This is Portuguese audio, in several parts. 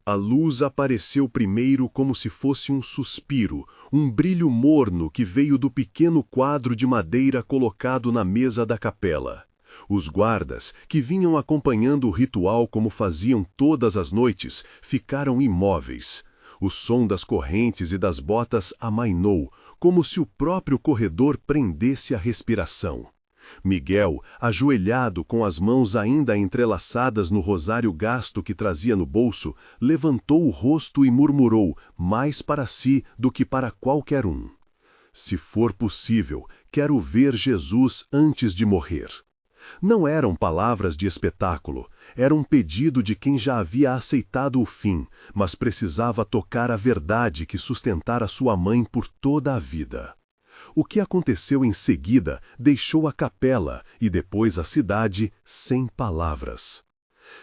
A luz apareceu primeiro como se fosse um suspiro, um brilho morno que veio do pequeno quadro de madeira colocado na mesa da capela. Os guardas, que vinham acompanhando o ritual como faziam todas as noites, ficaram imóveis. O som das correntes e das botas amainou, como se o próprio corredor prendesse a respiração. Miguel, ajoelhado com as mãos ainda entrelaçadas no rosário gasto que trazia no bolso, levantou o rosto e murmurou, mais para si do que para qualquer um: "Se for possível, quero ver Jesus antes de morrer." Não eram palavras de espetáculo, era um pedido de quem já havia aceitado o fim, mas precisava tocar a verdade que sustentara sua mãe por toda a vida. O que aconteceu em seguida deixou a capela e depois a cidade sem palavras.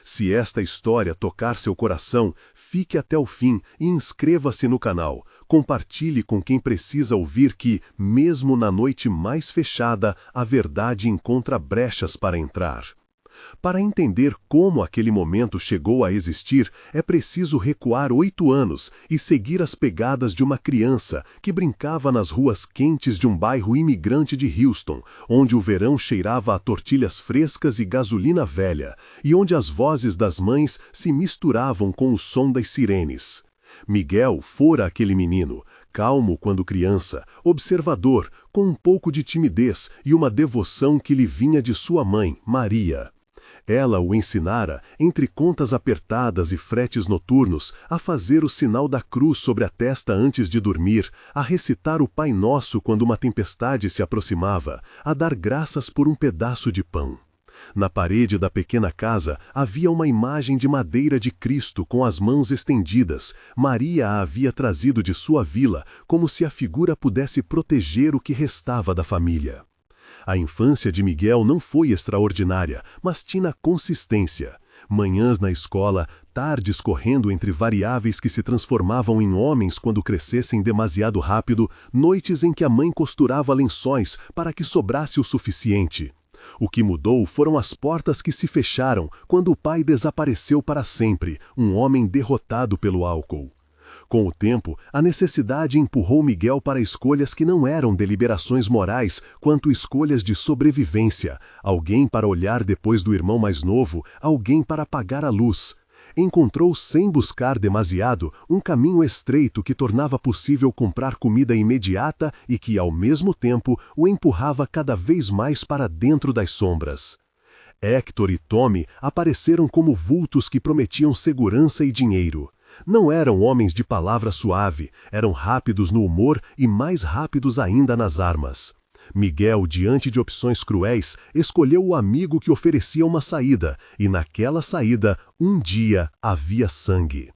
Se esta história tocar seu coração, fique até o fim e inscreva-se no canal. Compartilhe com quem precisa ouvir que, mesmo na noite mais fechada, a verdade encontra brechas para entrar. Para entender como aquele momento chegou a existir, é preciso recuar 8 anos e seguir as pegadas de uma criança que brincava nas ruas quentes de um bairro imigrante de Houston, onde o verão cheirava a tortilhas frescas e gasolina velha, e onde as vozes das mães se misturavam com o som das sirenes. Miguel fora aquele menino, calmo quando criança, observador, com um pouco de timidez e uma devoção que lhe vinha de sua mãe, Maria. Ela o ensinara, entre contas apertadas e fretes noturnos, a fazer o sinal da cruz sobre a testa antes de dormir, a recitar o Pai Nosso quando uma tempestade se aproximava, a dar graças por um pedaço de pão. Na parede da pequena casa havia uma imagem de madeira de Cristo com as mãos estendidas. Maria a havia trazido de sua vila, como se a figura pudesse proteger o que restava da família. A infância de Miguel não foi extraordinária, mas tinha consistência. Manhãs na escola, tardes correndo entre variáveis que se transformavam em homens quando crescessem demasiado rápido, noites em que a mãe costurava lençóis para que sobrasse o suficiente. O que mudou foram as portas que se fecharam quando o pai desapareceu para sempre, um homem derrotado pelo álcool. Com o tempo, a necessidade empurrou Miguel para escolhas que não eram deliberações morais, quanto escolhas de sobrevivência. Alguém para olhar depois do irmão mais novo, alguém para apagar a luz. Encontrou, sem buscar demasiado, um caminho estreito que tornava possível comprar comida imediata e que, ao mesmo tempo, o empurrava cada vez mais para dentro das sombras. Héctor e Tommy apareceram como vultos que prometiam segurança e dinheiro. Não eram homens de palavra suave, eram rápidos no humor e mais rápidos ainda nas armas. Miguel, diante de opções cruéis, escolheu o amigo que oferecia uma saída, e naquela saída, um dia, havia sangue.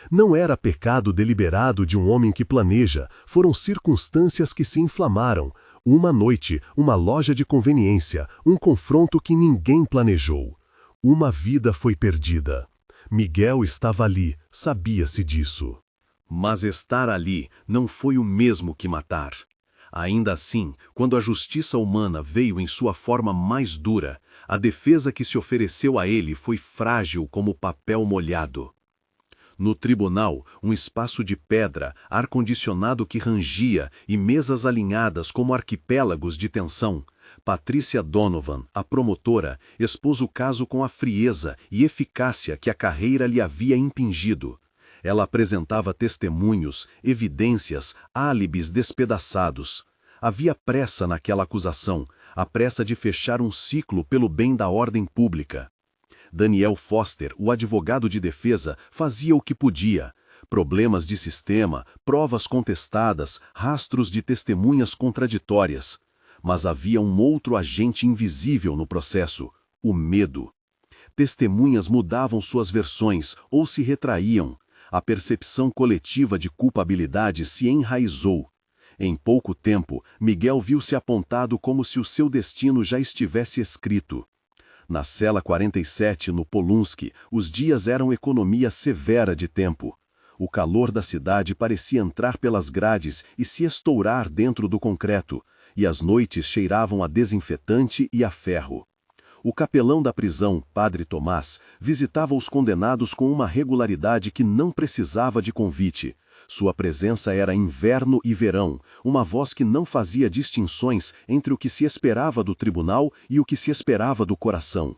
Não era pecado deliberado de um homem que planeja, foram circunstâncias que se inflamaram. Uma noite, uma loja de conveniência, um confronto que ninguém planejou. Uma vida foi perdida. Miguel estava ali, sabia-se disso. Mas estar ali não foi o mesmo que matar. Ainda assim, quando a justiça humana veio em sua forma mais dura, a defesa que se ofereceu a ele foi frágil como papel molhado. No tribunal, um espaço de pedra, ar-condicionado que rangia e mesas alinhadas como arquipélagos de tensão, Patrícia Donovan, a promotora, expôs o caso com a frieza e eficácia que a carreira lhe havia impingido. Ela apresentava testemunhos, evidências, álibis despedaçados. Havia pressa naquela acusação, a pressa de fechar um ciclo pelo bem da ordem pública. Daniel Foster, o advogado de defesa, fazia o que podia. Problemas de sistema, provas contestadas, rastros de testemunhas contraditórias. Mas havia um outro agente invisível no processo, o medo. Testemunhas mudavam suas versões ou se retraíam. A percepção coletiva de culpabilidade se enraizou. Em pouco tempo, Miguel viu-se apontado como se o seu destino já estivesse escrito. Na cela 47, no Polunsky, os dias eram economia severa de tempo. O calor da cidade parecia entrar pelas grades e se estourar dentro do concreto, e as noites cheiravam a desinfetante e a ferro. O capelão da prisão, Padre Tomás, visitava os condenados com uma regularidade que não precisava de convite. Sua presença era inverno e verão, uma voz que não fazia distinções entre o que se esperava do tribunal e o que se esperava do coração.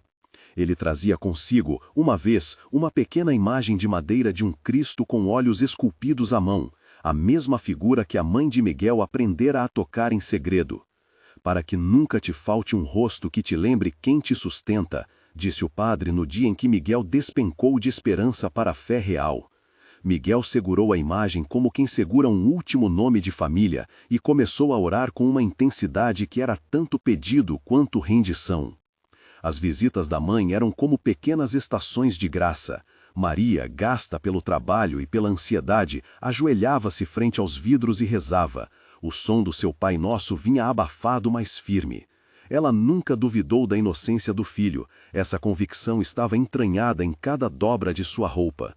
Ele trazia consigo, uma vez, uma pequena imagem de madeira de um Cristo com olhos esculpidos à mão, a mesma figura que a mãe de Miguel aprendera a tocar em segredo. Para que nunca te falte um rosto que te lembre quem te sustenta, disse o padre no dia em que Miguel despencou de esperança para a fé real. Miguel segurou a imagem como quem segura um último nome de família e começou a orar com uma intensidade que era tanto pedido quanto rendição. As visitas da mãe eram como pequenas estações de graça. Maria, gasta pelo trabalho e pela ansiedade, ajoelhava-se frente aos vidros e rezava. O som do seu Pai Nosso vinha abafado, mas firme. Ela nunca duvidou da inocência do filho. Essa convicção estava entranhada em cada dobra de sua roupa.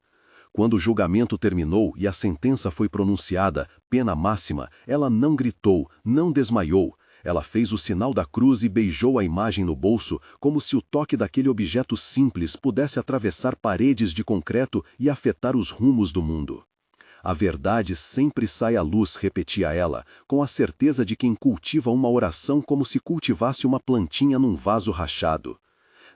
Quando o julgamento terminou e a sentença foi pronunciada, pena máxima, ela não gritou, não desmaiou. Ela fez o sinal da cruz e beijou a imagem no bolso, como se o toque daquele objeto simples pudesse atravessar paredes de concreto e afetar os rumos do mundo. A verdade sempre sai à luz, repetia ela, com a certeza de quem cultiva uma oração como se cultivasse uma plantinha num vaso rachado.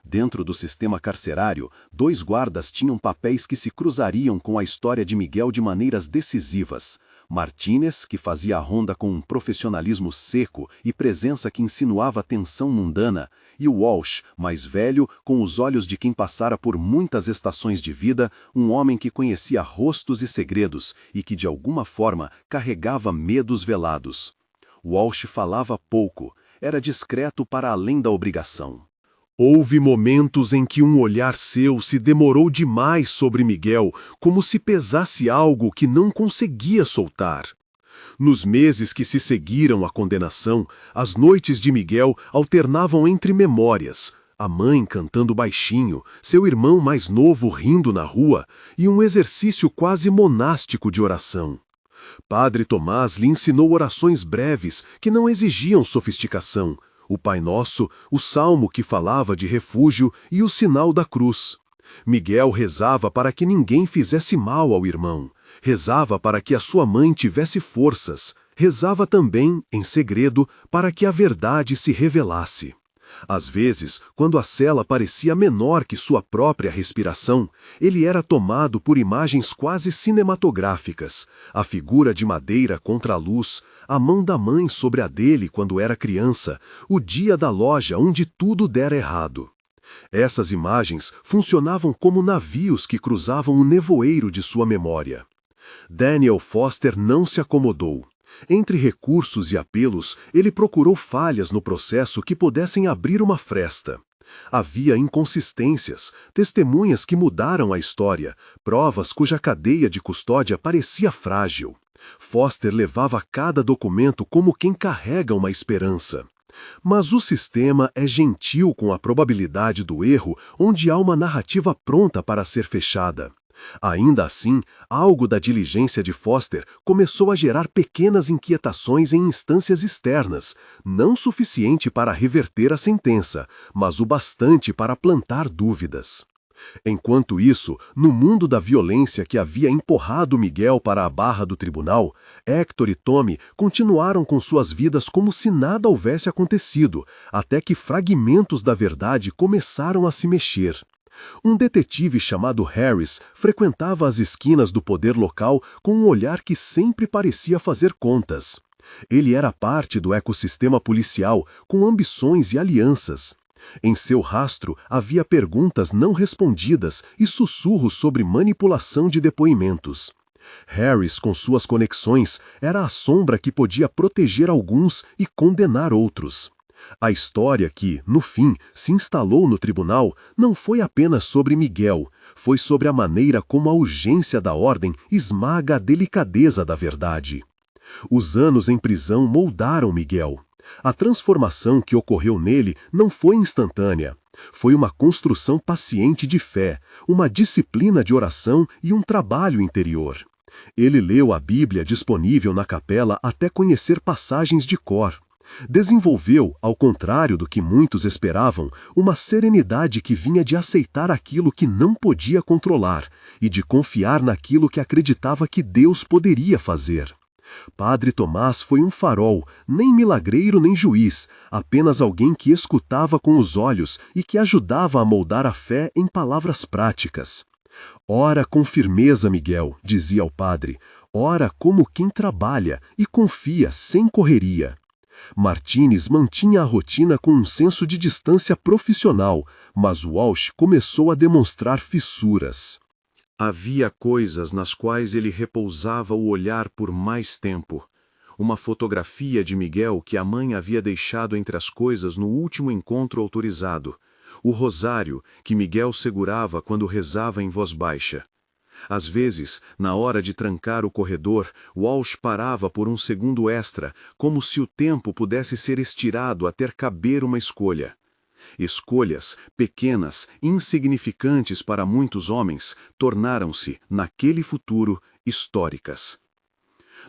Dentro do sistema carcerário, 2 guardas tinham papéis que se cruzariam com a história de Miguel de maneiras decisivas. Martínez, que fazia a ronda com um profissionalismo seco e presença que insinuava tensão mundana, e Walsh, mais velho, com os olhos de quem passara por muitas estações de vida, um homem que conhecia rostos e segredos e que, de alguma forma, carregava medos velados. Walsh falava pouco, era discreto para além da obrigação. Houve momentos em que um olhar seu se demorou demais sobre Miguel, como se pesasse algo que não conseguia soltar. Nos meses que se seguiram à condenação, as noites de Miguel alternavam entre memórias, a mãe cantando baixinho, seu irmão mais novo rindo na rua e um exercício quase monástico de oração. Padre Tomás lhe ensinou orações breves que não exigiam sofisticação, o Pai Nosso, o salmo que falava de refúgio e o sinal da cruz. Miguel rezava para que ninguém fizesse mal ao irmão. Rezava para que a sua mãe tivesse forças. Rezava também, em segredo, para que a verdade se revelasse. Às vezes, quando a cela parecia menor que sua própria respiração, ele era tomado por imagens quase cinematográficas, a figura de madeira contra a luz, a mão da mãe sobre a dele quando era criança, o dia da loja onde tudo dera errado. Essas imagens funcionavam como navios que cruzavam o nevoeiro de sua memória. Daniel Foster não se acomodou. Entre recursos e apelos, ele procurou falhas no processo que pudessem abrir uma fresta. Havia inconsistências, testemunhas que mudaram a história, provas cuja cadeia de custódia parecia frágil. Foster levava cada documento como quem carrega uma esperança. Mas o sistema é gentil com a probabilidade do erro onde há uma narrativa pronta para ser fechada. Ainda assim, algo da diligência de Foster começou a gerar pequenas inquietações em instâncias externas, não suficiente para reverter a sentença, mas o bastante para plantar dúvidas. Enquanto isso, no mundo da violência que havia empurrado Miguel para a barra do tribunal, Héctor e Tommy continuaram com suas vidas como se nada houvesse acontecido, até que fragmentos da verdade começaram a se mexer. Um detetive chamado Harris frequentava as esquinas do poder local com um olhar que sempre parecia fazer contas. Ele era parte do ecossistema policial, com ambições e alianças. Em seu rastro havia perguntas não respondidas e sussurros sobre manipulação de depoimentos. Harris, com suas conexões, era a sombra que podia proteger alguns e condenar outros. A história que, no fim, se instalou no tribunal não foi apenas sobre Miguel, foi sobre a maneira como a urgência da ordem esmaga a delicadeza da verdade. Os anos em prisão moldaram Miguel. A transformação que ocorreu nele não foi instantânea. Foi uma construção paciente de fé, uma disciplina de oração e um trabalho interior. Ele leu a Bíblia disponível na capela até conhecer passagens de cor. Desenvolveu, ao contrário do que muitos esperavam, uma serenidade que vinha de aceitar aquilo que não podia controlar e de confiar naquilo que acreditava que Deus poderia fazer. Padre Tomás foi um farol, nem milagreiro nem juiz, apenas alguém que escutava com os olhos e que ajudava a moldar a fé em palavras práticas. Ora com firmeza, Miguel, dizia o padre, ora como quem trabalha e confia sem correria. Martínez mantinha a rotina com um senso de distância profissional, mas Walsh começou a demonstrar fissuras. Havia coisas nas quais ele repousava o olhar por mais tempo. Uma fotografia de Miguel que a mãe havia deixado entre as coisas no último encontro autorizado. O rosário que Miguel segurava quando rezava em voz baixa. Às vezes, na hora de trancar o corredor, Walsh parava por um segundo extra, como se o tempo pudesse ser estirado até caber uma escolha. Escolhas, pequenas, insignificantes para muitos homens, tornaram-se, naquele futuro, históricas.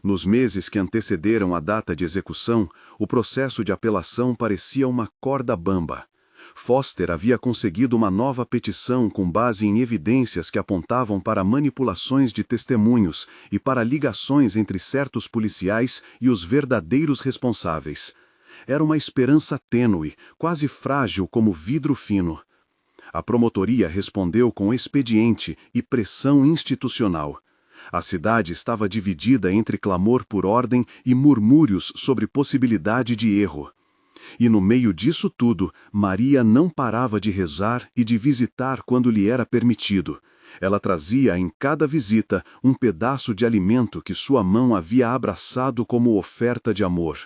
Nos meses que antecederam a data de execução, o processo de apelação parecia uma corda bamba. Foster havia conseguido uma nova petição com base em evidências que apontavam para manipulações de testemunhos e para ligações entre certos policiais e os verdadeiros responsáveis. Era uma esperança tênue, quase frágil como vidro fino. A promotoria respondeu com expediente e pressão institucional. A cidade estava dividida entre clamor por ordem e murmúrios sobre possibilidade de erro. E no meio disso tudo, Maria não parava de rezar e de visitar quando lhe era permitido. Ela trazia em cada visita um pedaço de alimento que sua mão havia abraçado como oferta de amor.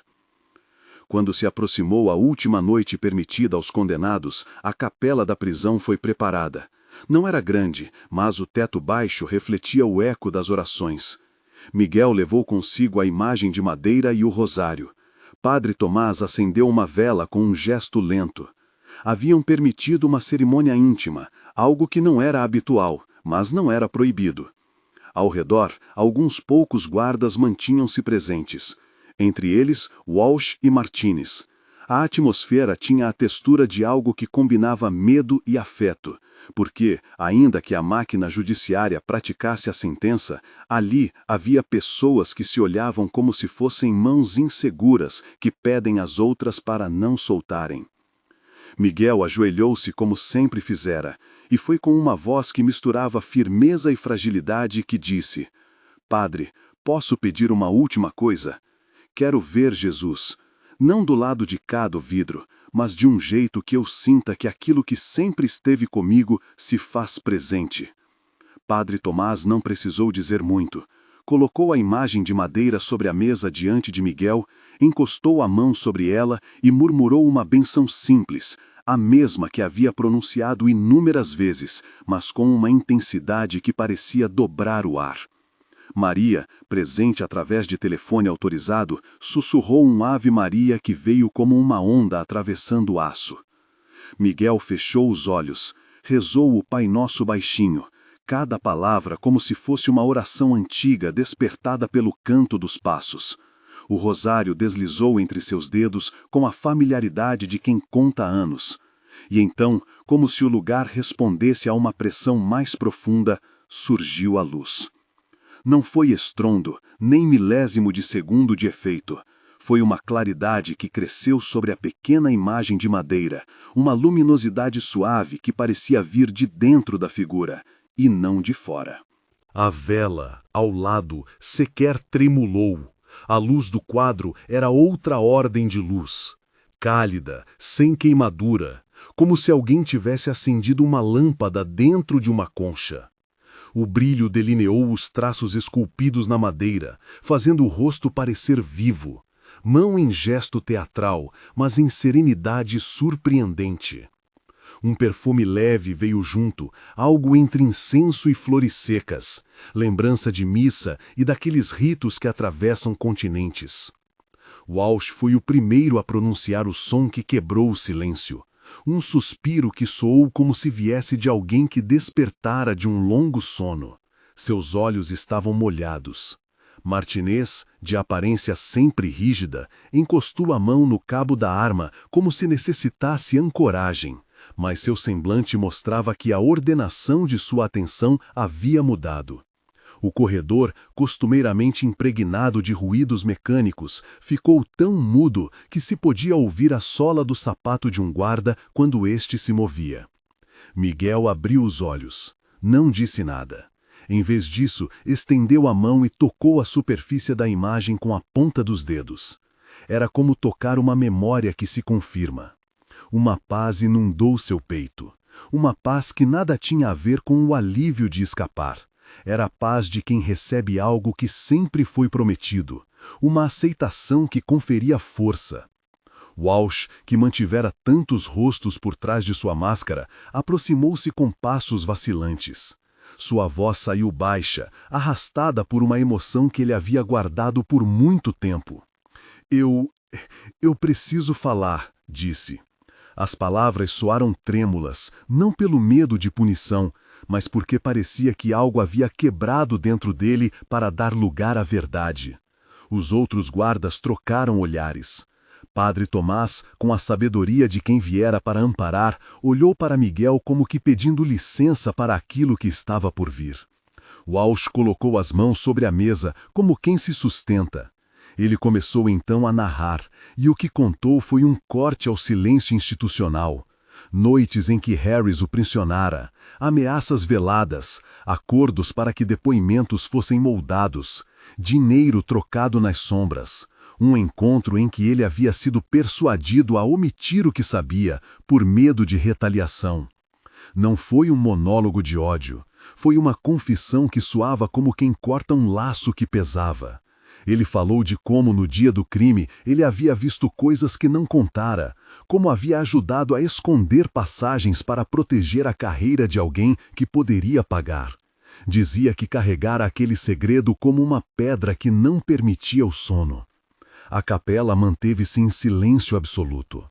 Quando se aproximou a última noite permitida aos condenados, a capela da prisão foi preparada. Não era grande, mas o teto baixo refletia o eco das orações. Miguel levou consigo a imagem de madeira e o rosário. Padre Tomás acendeu uma vela com um gesto lento. Haviam permitido uma cerimônia íntima, algo que não era habitual, mas não era proibido. Ao redor, alguns poucos guardas mantinham-se presentes. Entre eles, Walsh e Martínez. A atmosfera tinha a textura de algo que combinava medo e afeto, porque, ainda que a máquina judiciária praticasse a sentença, ali havia pessoas que se olhavam como se fossem mãos inseguras que pedem às outras para não soltarem. Miguel ajoelhou-se como sempre fizera, e foi com uma voz que misturava firmeza e fragilidade que disse: Padre, posso pedir uma última coisa? Quero ver Jesus. Não do lado de cá do vidro, mas de um jeito que eu sinta que aquilo que sempre esteve comigo se faz presente. Padre Tomás não precisou dizer muito. Colocou a imagem de madeira sobre a mesa diante de Miguel, encostou a mão sobre ela e murmurou uma bênção simples, a mesma que havia pronunciado inúmeras vezes, mas com uma intensidade que parecia dobrar o ar. Maria, presente através de telefone autorizado, sussurrou um Ave Maria que veio como uma onda atravessando o aço. Miguel fechou os olhos, rezou o Pai Nosso baixinho, cada palavra como se fosse uma oração antiga despertada pelo canto dos passos. O rosário deslizou entre seus dedos com a familiaridade de quem conta anos. E então, como se o lugar respondesse a uma pressão mais profunda, surgiu a luz. Não foi estrondo, nem milésimo de segundo de efeito. Foi uma claridade que cresceu sobre a pequena imagem de madeira, uma luminosidade suave que parecia vir de dentro da figura, e não de fora. A vela, ao lado, sequer tremulou. A luz do quadro era outra ordem de luz. Cálida, sem queimadura, como se alguém tivesse acendido uma lâmpada dentro de uma concha. O brilho delineou os traços esculpidos na madeira, fazendo o rosto parecer vivo. Mão em gesto teatral, mas em serenidade surpreendente. Um perfume leve veio junto, algo entre incenso e flores secas, lembrança de missa e daqueles ritos que atravessam continentes. Walsh foi o primeiro a pronunciar o som que quebrou o silêncio. Um suspiro que soou como se viesse de alguém que despertara de um longo sono. Seus olhos estavam molhados. Martinez, de aparência sempre rígida, encostou a mão no cabo da arma como se necessitasse ancoragem, mas seu semblante mostrava que a ordenação de sua atenção havia mudado. O corredor, costumeiramente impregnado de ruídos mecânicos, ficou tão mudo que se podia ouvir a sola do sapato de um guarda quando este se movia. Miguel abriu os olhos. Não disse nada. Em vez disso, estendeu a mão e tocou a superfície da imagem com a ponta dos dedos. Era como tocar uma memória que se confirma. Uma paz inundou seu peito. Uma paz que nada tinha a ver com o alívio de escapar. Era a paz de quem recebe algo que sempre foi prometido, uma aceitação que conferia força. Walsh, que mantivera tantos rostos por trás de sua máscara, aproximou-se com passos vacilantes. Sua voz saiu baixa, arrastada por uma emoção que ele havia guardado por muito tempo. Eu preciso falar, disse. As palavras soaram trêmulas, não pelo medo de punição, mas porque parecia que algo havia quebrado dentro dele para dar lugar à verdade. Os outros guardas trocaram olhares. Padre Tomás, com a sabedoria de quem viera para amparar, olhou para Miguel como que pedindo licença para aquilo que estava por vir. Walsh colocou as mãos sobre a mesa, como quem se sustenta. Ele começou então a narrar, e o que contou foi um corte ao silêncio institucional. Noites em que Harris o pressionara, ameaças veladas, acordos para que depoimentos fossem moldados, dinheiro trocado nas sombras, um encontro em que ele havia sido persuadido a omitir o que sabia, por medo de retaliação. Não foi um monólogo de ódio, foi uma confissão que soava como quem corta um laço que pesava. Ele falou de como, no dia do crime, ele havia visto coisas que não contara, como havia ajudado a esconder passagens para proteger a carreira de alguém que poderia pagar. Dizia que carregara aquele segredo como uma pedra que não permitia o sono. A capela manteve-se em silêncio absoluto.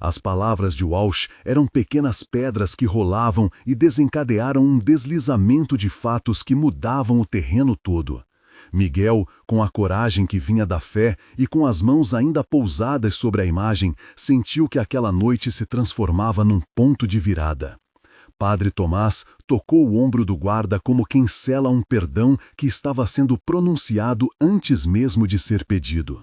As palavras de Walsh eram pequenas pedras que rolavam e desencadearam um deslizamento de fatos que mudavam o terreno todo. Miguel, com a coragem que vinha da fé e com as mãos ainda pousadas sobre a imagem, sentiu que aquela noite se transformava num ponto de virada. Padre Tomás tocou o ombro do guarda como quem sela um perdão que estava sendo pronunciado antes mesmo de ser pedido.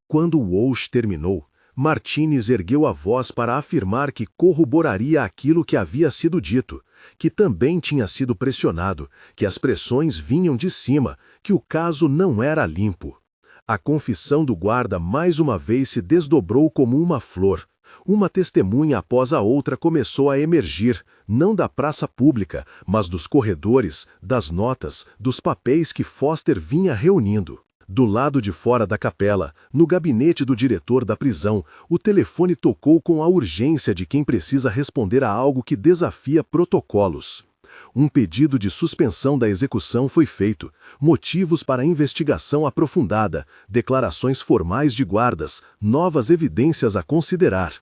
Quando Walsh terminou, Martinez ergueu a voz para afirmar que corroboraria aquilo que havia sido dito, que também tinha sido pressionado, que as pressões vinham de cima, que o caso não era limpo. A confissão do guarda mais uma vez se desdobrou como uma flor. Uma testemunha após a outra começou a emergir, não da praça pública, mas dos corredores, das notas, dos papéis que Foster vinha reunindo. Do lado de fora da capela, no gabinete do diretor da prisão, o telefone tocou com a urgência de quem precisa responder a algo que desafia protocolos. Um pedido de suspensão da execução foi feito, motivos para investigação aprofundada, declarações formais de guardas, novas evidências a considerar.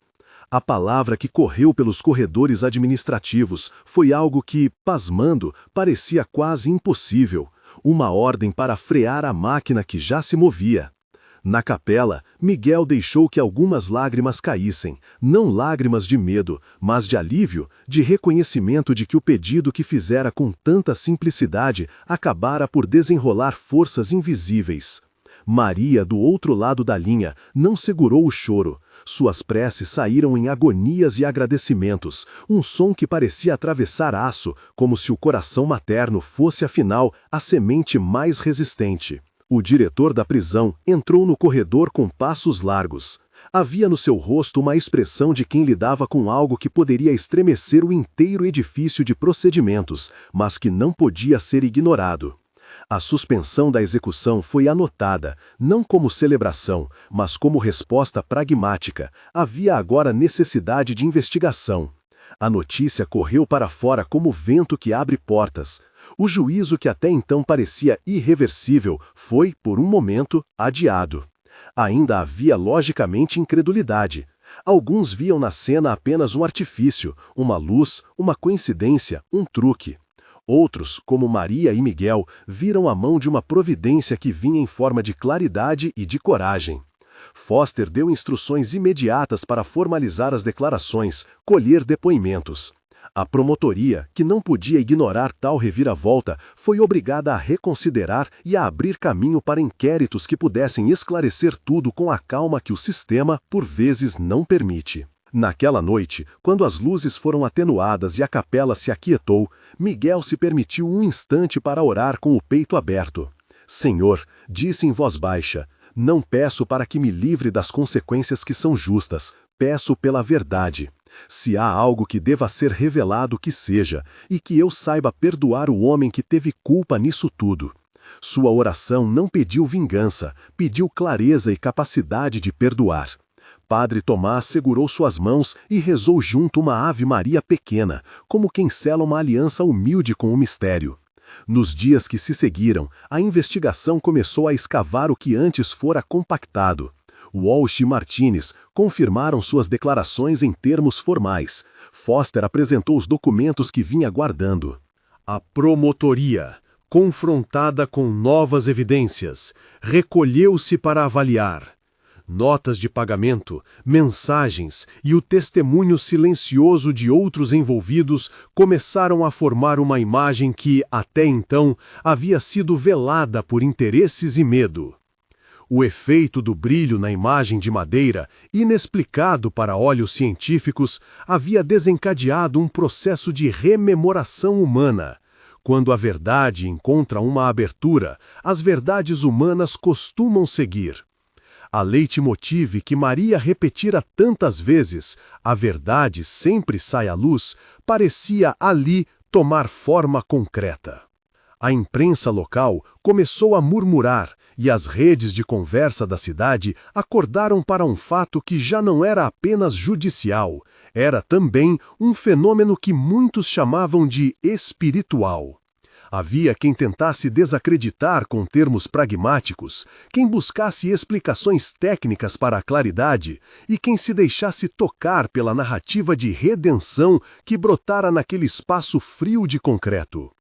A palavra que correu pelos corredores administrativos foi algo que, pasmando, parecia quase impossível. Uma ordem para frear a máquina que já se movia. Na capela, Miguel deixou que algumas lágrimas caíssem, não lágrimas de medo, mas de alívio, de reconhecimento de que o pedido que fizera com tanta simplicidade acabara por desenrolar forças invisíveis. Maria, do outro lado da linha, não segurou o choro. Suas preces saíram em agonias e agradecimentos, um som que parecia atravessar aço, como se o coração materno fosse, afinal, a semente mais resistente. O diretor da prisão entrou no corredor com passos largos. Havia no seu rosto uma expressão de quem lidava com algo que poderia estremecer o inteiro edifício de procedimentos, mas que não podia ser ignorado. A suspensão da execução foi anotada, não como celebração, mas como resposta pragmática. Havia agora necessidade de investigação. A notícia correu para fora como vento que abre portas. O juízo que até então parecia irreversível foi, por um momento, adiado. Ainda havia logicamente incredulidade. Alguns viam na cena apenas um artifício, uma luz, uma coincidência, um truque. Outros, como Maria e Miguel, viram a mão de uma providência que vinha em forma de claridade e de coragem. Foster deu instruções imediatas para formalizar as declarações, colher depoimentos. A promotoria, que não podia ignorar tal reviravolta, foi obrigada a reconsiderar e a abrir caminho para inquéritos que pudessem esclarecer tudo com a calma que o sistema, por vezes, não permite. Naquela noite, quando as luzes foram atenuadas e a capela se aquietou, Miguel se permitiu um instante para orar com o peito aberto. Senhor, disse em voz baixa, não peço para que me livre das consequências que são justas, peço pela verdade. Se há algo que deva ser revelado, que seja, e que eu saiba perdoar o homem que teve culpa nisso tudo. Sua oração não pediu vingança, pediu clareza e capacidade de perdoar. Padre Tomás segurou suas mãos e rezou junto uma Ave Maria pequena, como quem sela uma aliança humilde com o mistério. Nos dias que se seguiram, a investigação começou a escavar o que antes fora compactado. Walsh e Martinez confirmaram suas declarações em termos formais. Foster apresentou os documentos que vinha guardando. A promotoria, confrontada com novas evidências, recolheu-se para avaliar. Notas de pagamento, mensagens e o testemunho silencioso de outros envolvidos começaram a formar uma imagem que, até então, havia sido velada por interesses e medo. O efeito do brilho na imagem de madeira, inexplicado para olhos científicos, havia desencadeado um processo de rememoração humana. Quando a verdade encontra uma abertura, as verdades humanas costumam seguir. A leitmotiv que Maria repetira tantas vezes, a verdade sempre sai à luz, parecia ali tomar forma concreta. A imprensa local começou a murmurar e as redes de conversa da cidade acordaram para um fato que já não era apenas judicial, era também um fenômeno que muitos chamavam de espiritual. Havia quem tentasse desacreditar com termos pragmáticos, quem buscasse explicações técnicas para a claridade e quem se deixasse tocar pela narrativa de redenção que brotara naquele espaço frio de concreto.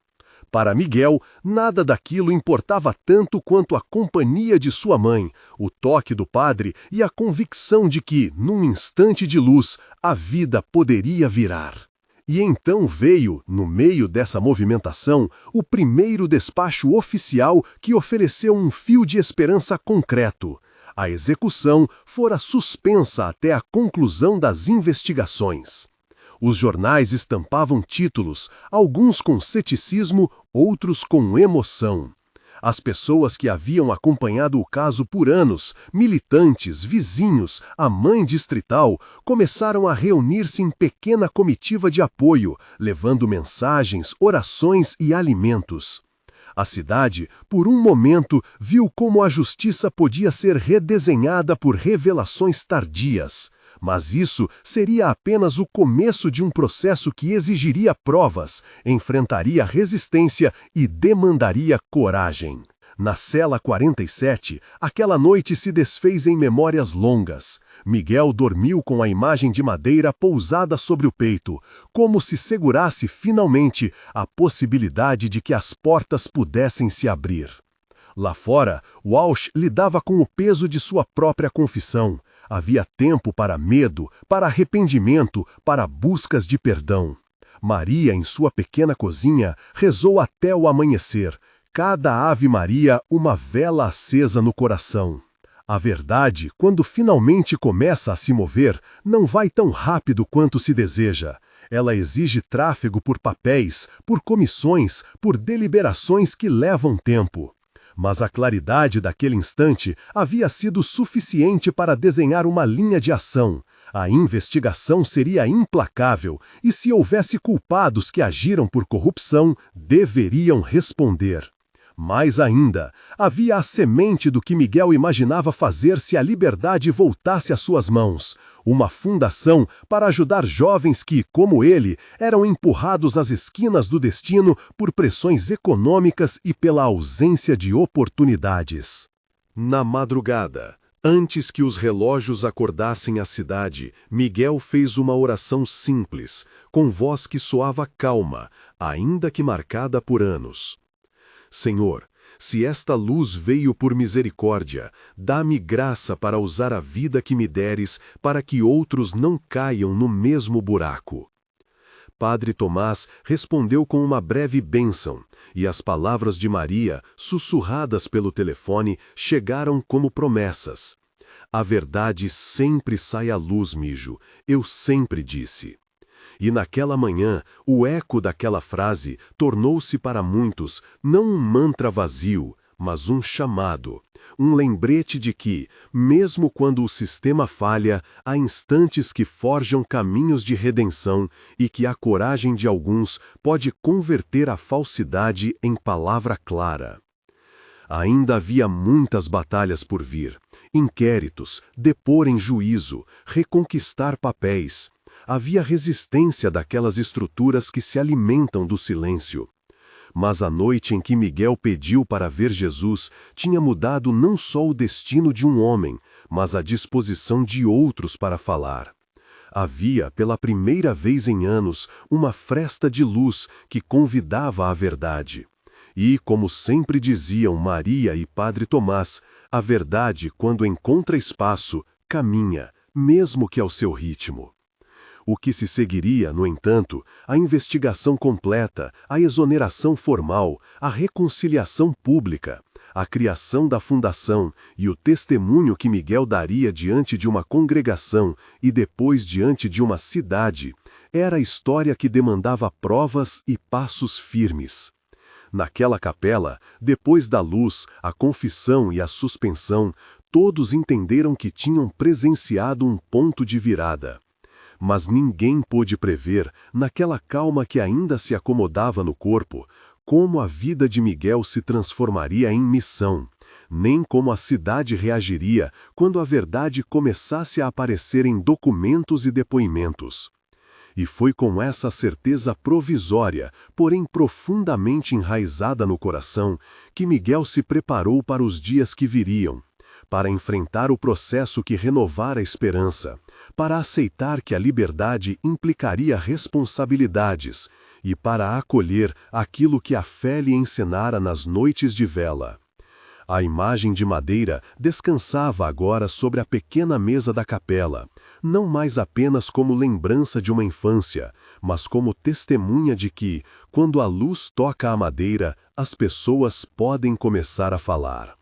Para Miguel, nada daquilo importava tanto quanto a companhia de sua mãe, o toque do padre e a convicção de que, num instante de luz, a vida poderia virar. E então veio, no meio dessa movimentação, o primeiro despacho oficial que ofereceu um fio de esperança concreto. A execução fora suspensa até a conclusão das investigações. Os jornais estampavam títulos, alguns com ceticismo, outros com emoção. As pessoas que haviam acompanhado o caso por anos, militantes, vizinhos, a mãe distrital, começaram a reunir-se em pequena comitiva de apoio, levando mensagens, orações e alimentos. A cidade, por um momento, viu como a justiça podia ser redesenhada por revelações tardias. Mas isso seria apenas o começo de um processo que exigiria provas, enfrentaria resistência e demandaria coragem. Na cela 47, aquela noite se desfez em memórias longas. Miguel dormiu com a imagem de madeira pousada sobre o peito, como se segurasse finalmente a possibilidade de que as portas pudessem se abrir. Lá fora, Walsh lidava com o peso de sua própria confissão. Havia tempo para medo, para arrependimento, para buscas de perdão. Maria, em sua pequena cozinha, rezou até o amanhecer. Cada Ave Maria, uma vela acesa no coração. A verdade, quando finalmente começa a se mover, não vai tão rápido quanto se deseja. Ela exige tráfego por papéis, por comissões, por deliberações que levam tempo. Mas a claridade daquele instante havia sido suficiente para desenhar uma linha de ação. A investigação seria implacável e, se houvesse culpados que agiram por corrupção, deveriam responder. Mais ainda, havia a semente do que Miguel imaginava fazer se a liberdade voltasse às suas mãos. Uma fundação para ajudar jovens que, como ele, eram empurrados às esquinas do destino por pressões econômicas e pela ausência de oportunidades. Na madrugada, antes que os relógios acordassem a cidade, Miguel fez uma oração simples, com voz que soava calma, ainda que marcada por anos. Senhor, se esta luz veio por misericórdia, dá-me graça para usar a vida que me deres, para que outros não caiam no mesmo buraco. Padre Tomás respondeu com uma breve bênção, e as palavras de Maria, sussurradas pelo telefone, chegaram como promessas. A verdade sempre sai à luz, Mijo, eu sempre disse. E naquela manhã, o eco daquela frase tornou-se para muitos não um mantra vazio, mas um chamado, um lembrete de que, mesmo quando o sistema falha, há instantes que forjam caminhos de redenção e que a coragem de alguns pode converter a falsidade em palavra clara. Ainda havia muitas batalhas por vir, inquéritos, depor em juízo, reconquistar papéis. Havia resistência daquelas estruturas que se alimentam do silêncio. Mas a noite em que Miguel pediu para ver Jesus tinha mudado não só o destino de um homem, mas a disposição de outros para falar. Havia, pela primeira vez em anos, uma fresta de luz que convidava à verdade. E, como sempre diziam Maria e Padre Tomás, a verdade, quando encontra espaço, caminha, mesmo que ao seu ritmo. O que se seguiria, no entanto, a investigação completa, a exoneração formal, a reconciliação pública, a criação da fundação e o testemunho que Miguel daria diante de uma congregação e depois diante de uma cidade, era a história que demandava provas e passos firmes. Naquela capela, depois da luz, a confissão e a suspensão, todos entenderam que tinham presenciado um ponto de virada. Mas ninguém pôde prever, naquela calma que ainda se acomodava no corpo, como a vida de Miguel se transformaria em missão, nem como a cidade reagiria quando a verdade começasse a aparecer em documentos e depoimentos. E foi com essa certeza provisória, porém profundamente enraizada no coração, que Miguel se preparou para os dias que viriam, para enfrentar o processo que renovara a esperança, para aceitar que a liberdade implicaria responsabilidades e para acolher aquilo que a fé lhe ensinara nas noites de vela. A imagem de madeira descansava agora sobre a pequena mesa da capela, não mais apenas como lembrança de uma infância, mas como testemunha de que, quando a luz toca a madeira, as pessoas podem começar a falar.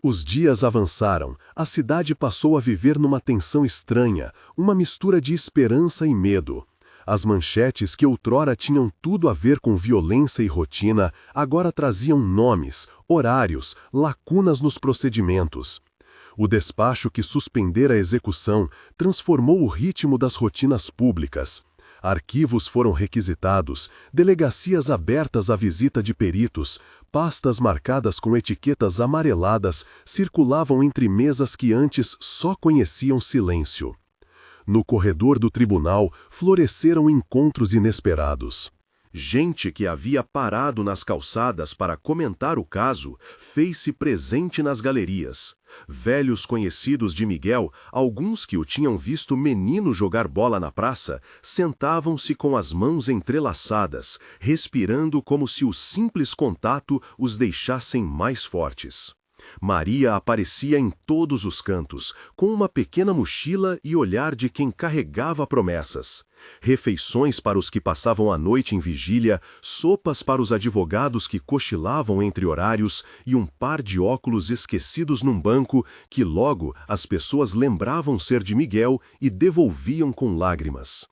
Os dias avançaram, a cidade passou a viver numa tensão estranha, uma mistura de esperança e medo. As manchetes que outrora tinham tudo a ver com violência e rotina, agora traziam nomes, horários, lacunas nos procedimentos. O despacho que suspendera a execução transformou o ritmo das rotinas públicas. Arquivos foram requisitados, delegacias abertas à visita de peritos, pastas marcadas com etiquetas amareladas circulavam entre mesas que antes só conheciam silêncio. No corredor do tribunal floresceram encontros inesperados. Gente que havia parado nas calçadas para comentar o caso fez-se presente nas galerias. Velhos conhecidos de Miguel, alguns que o tinham visto menino jogar bola na praça, sentavam-se com as mãos entrelaçadas, respirando como se o simples contato os deixassem mais fortes. Maria aparecia em todos os cantos, com uma pequena mochila e olhar de quem carregava promessas. Refeições para os que passavam a noite em vigília, sopas para os advogados que cochilavam entre horários e um par de óculos esquecidos num banco que logo as pessoas lembravam ser de Miguel e devolviam com lágrimas.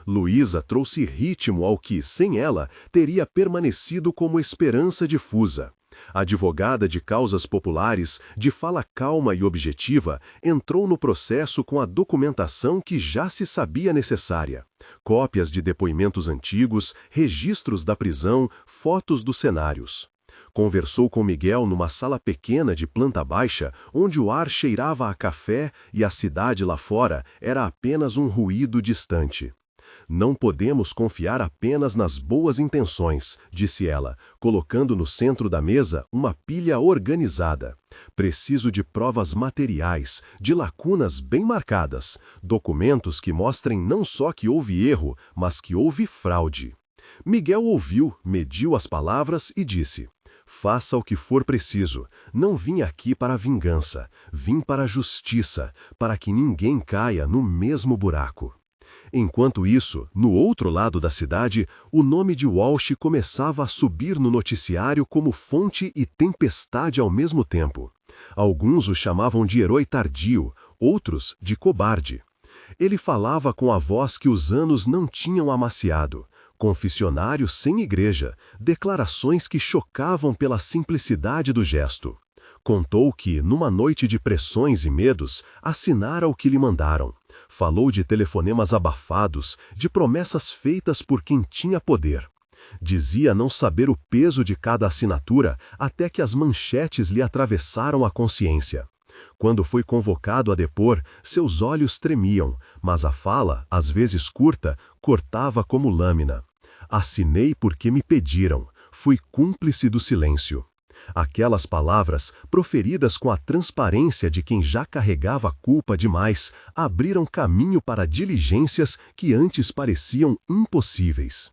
Luísa trouxe ritmo ao que, sem ela, teria permanecido como esperança difusa. Advogada de causas populares, de fala calma e objetiva, entrou no processo com a documentação que já se sabia necessária. Cópias de depoimentos antigos, registros da prisão, fotos dos cenários. Conversou com Miguel numa sala pequena de planta baixa, onde o ar cheirava a café e a cidade lá fora era apenas um ruído distante. Não podemos confiar apenas nas boas intenções, disse ela, colocando no centro da mesa uma pilha organizada. Preciso de provas materiais, de lacunas bem marcadas, documentos que mostrem não só que houve erro, mas que houve fraude. Miguel ouviu, mediu as palavras e disse: faça o que for preciso. Não vim aqui para a vingança, vim para a justiça, para que ninguém caia no mesmo buraco. Enquanto isso, no outro lado da cidade, o nome de Walsh começava a subir no noticiário como fonte e tempestade ao mesmo tempo. Alguns o chamavam de herói tardio, outros de cobarde. Ele falava com a voz que os anos não tinham amaciado. Confessionário sem igreja, declarações que chocavam pela simplicidade do gesto. Contou que, numa noite de pressões e medos, assinara o que lhe mandaram. Falou de telefonemas abafados, de promessas feitas por quem tinha poder. Dizia não saber o peso de cada assinatura até que as manchetes lhe atravessaram a consciência. Quando foi convocado a depor, seus olhos tremiam, mas a fala, às vezes curta, cortava como lâmina. Assinei porque me pediram, fui cúmplice do silêncio. Aquelas palavras, proferidas com a transparência de quem já carregava a culpa demais, abriram caminho para diligências que antes pareciam impossíveis.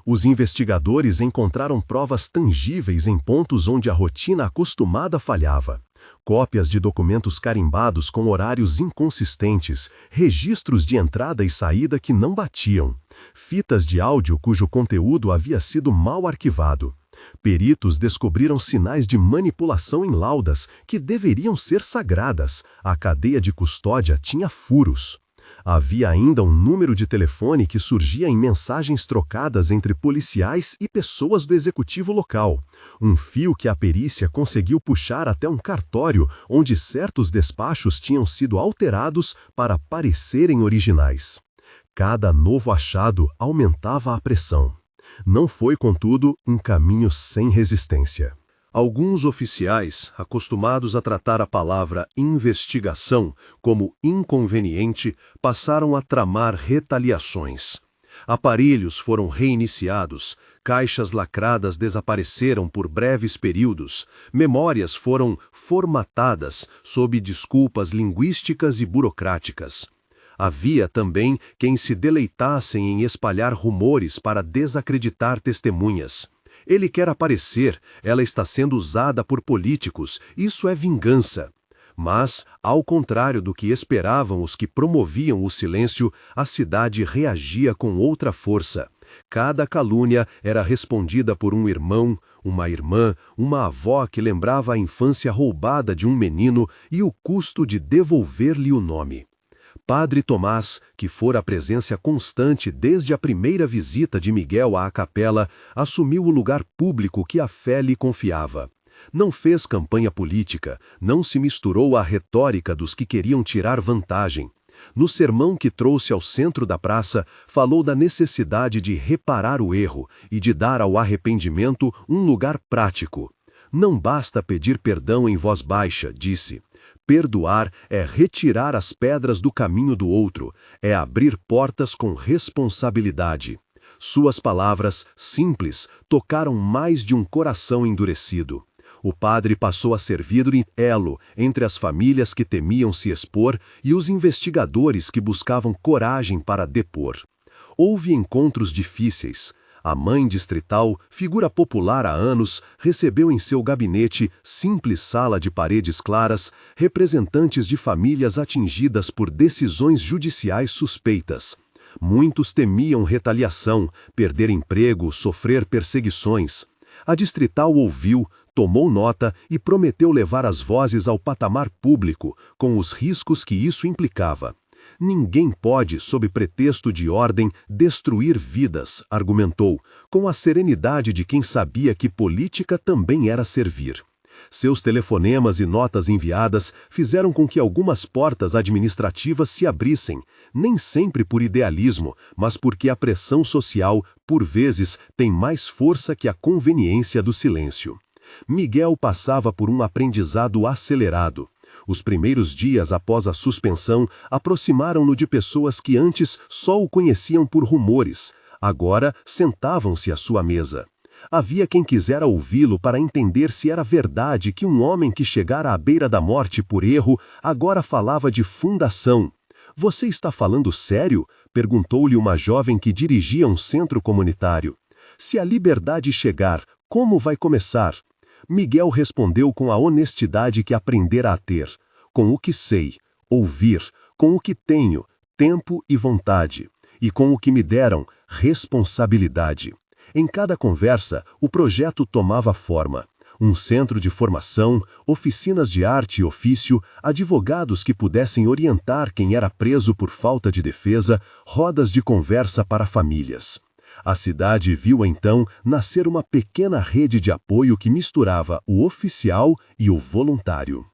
Os investigadores encontraram provas tangíveis em pontos onde a rotina acostumada falhava. Cópias de documentos carimbados com horários inconsistentes, registros de entrada e saída que não batiam, fitas de áudio cujo conteúdo havia sido mal arquivado. Peritos descobriram sinais de manipulação em laudas que deveriam ser sagradas. A cadeia de custódia tinha furos. Havia ainda um número de telefone que surgia em mensagens trocadas entre policiais e pessoas do executivo local. Um fio que a perícia conseguiu puxar até um cartório onde certos despachos tinham sido alterados para parecerem originais. Cada novo achado aumentava a pressão. Não foi, contudo, um caminho sem resistência. Alguns oficiais, acostumados a tratar a palavra investigação como inconveniente, passaram a tramar retaliações. Aparelhos foram reiniciados, caixas lacradas desapareceram por breves períodos, memórias foram formatadas sob desculpas linguísticas e burocráticas. Havia também quem se deleitassem em espalhar rumores para desacreditar testemunhas. Ele quer aparecer, ela está sendo usada por políticos, isso é vingança. Mas, ao contrário do que esperavam os que promoviam o silêncio, a cidade reagia com outra força. Cada calúnia era respondida por um irmão, uma irmã, uma avó que lembrava a infância roubada de um menino e o custo de devolver-lhe o nome. Padre Tomás, que fora a presença constante desde a primeira visita de Miguel à capela, assumiu o lugar público que a fé lhe confiava. Não fez campanha política, não se misturou à retórica dos que queriam tirar vantagem. No sermão que trouxe ao centro da praça, falou da necessidade de reparar o erro e de dar ao arrependimento um lugar prático. Não basta pedir perdão em voz baixa, disse. Perdoar é retirar as pedras do caminho do outro, é abrir portas com responsabilidade. Suas palavras, simples, tocaram mais de um coração endurecido. O padre passou a servir de elo entre as famílias que temiam se expor e os investigadores que buscavam coragem para depor. Houve encontros difíceis. A mãe distrital, figura popular há anos, recebeu em seu gabinete, simples sala de paredes claras, representantes de famílias atingidas por decisões judiciais suspeitas. Muitos temiam retaliação, perder emprego, sofrer perseguições. A distrital ouviu, tomou nota e prometeu levar as vozes ao patamar público, com os riscos que isso implicava. Ninguém pode, sob pretexto de ordem, destruir vidas, argumentou, com a serenidade de quem sabia que política também era servir. Seus telefonemas e notas enviadas fizeram com que algumas portas administrativas se abrissem, nem sempre por idealismo, mas porque a pressão social, por vezes, tem mais força que a conveniência do silêncio. Miguel passava por um aprendizado acelerado. Os primeiros dias após a suspensão aproximaram-no de pessoas que antes só o conheciam por rumores. Agora sentavam-se à sua mesa. Havia quem quisera ouvi-lo para entender se era verdade que um homem que chegara à beira da morte por erro agora falava de fundação. "Você está falando sério?" perguntou-lhe uma jovem que dirigia um centro comunitário. Se a liberdade chegar, como vai começar? Miguel respondeu com a honestidade que aprendera a ter, com o que sei, ouvir, com o que tenho, tempo e vontade, e com o que me deram, responsabilidade. Em cada conversa, o projeto tomava forma. Um centro de formação, oficinas de arte e ofício, advogados que pudessem orientar quem era preso por falta de defesa, rodas de conversa para famílias. A cidade viu então nascer uma pequena rede de apoio que misturava o oficial e o voluntário.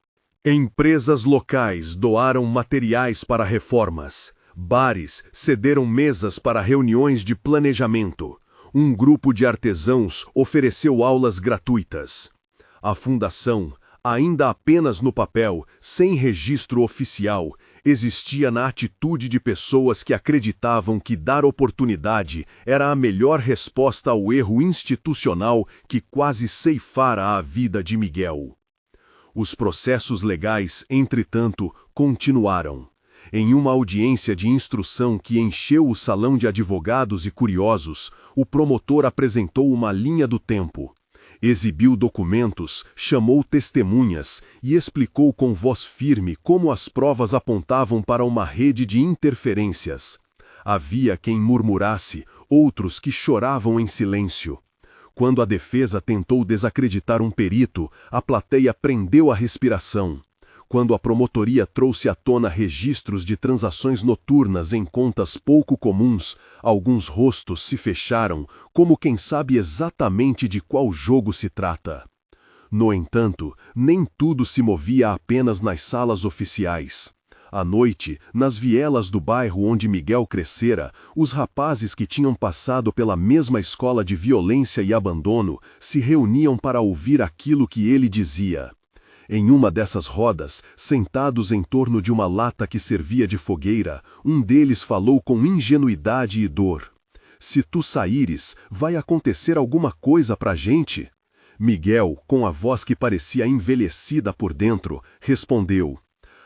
Empresas locais doaram materiais para reformas. Bares cederam mesas para reuniões de planejamento. Um grupo de artesãos ofereceu aulas gratuitas. A fundação, ainda apenas no papel, sem registro oficial, existia na atitude de pessoas que acreditavam que dar oportunidade era a melhor resposta ao erro institucional que quase ceifara a vida de Miguel. Os processos legais, entretanto, continuaram. Em uma audiência de instrução que encheu o salão de advogados e curiosos, o promotor apresentou uma linha do tempo. Exibiu documentos, chamou testemunhas e explicou com voz firme como as provas apontavam para uma rede de interferências. Havia quem murmurasse, outros que choravam em silêncio. Quando a defesa tentou desacreditar um perito, a plateia prendeu a respiração. Quando a promotoria trouxe à tona registros de transações noturnas em contas pouco comuns, alguns rostos se fecharam, como quem sabe exatamente de qual jogo se trata. No entanto, nem tudo se movia apenas nas salas oficiais. À noite, nas vielas do bairro onde Miguel crescera, os rapazes que tinham passado pela mesma escola de violência e abandono se reuniam para ouvir aquilo que ele dizia. Em uma dessas rodas, sentados em torno de uma lata que servia de fogueira, um deles falou com ingenuidade e dor. Se tu saíres, vai acontecer alguma coisa pra gente? Miguel, com a voz que parecia envelhecida por dentro, respondeu: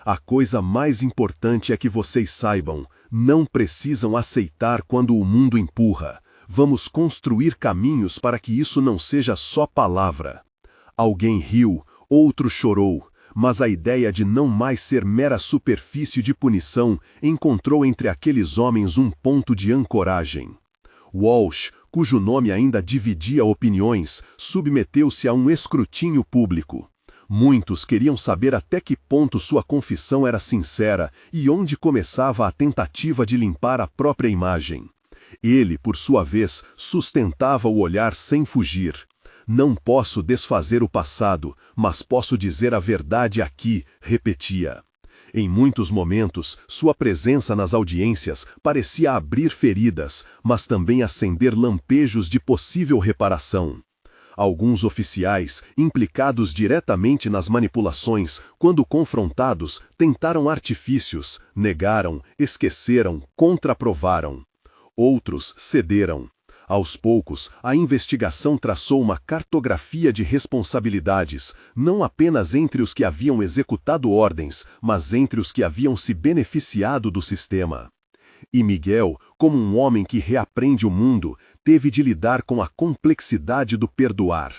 a coisa mais importante é que vocês saibam, não precisam aceitar quando o mundo empurra. Vamos construir caminhos para que isso não seja só palavra. Alguém riu. Outro chorou, mas a ideia de não mais ser mera superfície de punição encontrou entre aqueles homens um ponto de ancoragem. Walsh, cujo nome ainda dividia opiniões, submeteu-se a um escrutínio público. Muitos queriam saber até que ponto sua confissão era sincera e onde começava a tentativa de limpar a própria imagem. Ele, por sua vez, sustentava o olhar sem fugir. Não posso desfazer o passado, mas posso dizer a verdade aqui, repetia. Em muitos momentos, sua presença nas audiências parecia abrir feridas, mas também acender lampejos de possível reparação. Alguns oficiais, implicados diretamente nas manipulações, quando confrontados, tentaram artifícios, negaram, esqueceram, contraprovaram. Outros cederam. Aos poucos, a investigação traçou uma cartografia de responsabilidades, não apenas entre os que haviam executado ordens, mas entre os que haviam se beneficiado do sistema. E Miguel, como um homem que reaprende o mundo, teve de lidar com a complexidade do perdoar.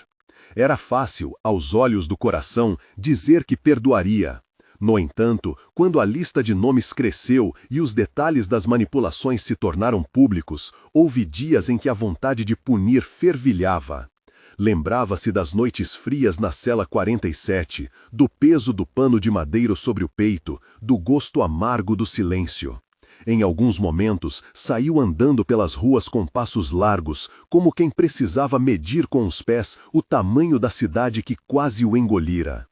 Era fácil, aos olhos do coração, dizer que perdoaria. No entanto, quando a lista de nomes cresceu e os detalhes das manipulações se tornaram públicos, houve dias em que a vontade de punir fervilhava. Lembrava-se das noites frias na cela 47, do peso do pano de madeiro sobre o peito, do gosto amargo do silêncio. Em alguns momentos, saiu andando pelas ruas com passos largos, como quem precisava medir com os pés o tamanho da cidade que quase o engolira.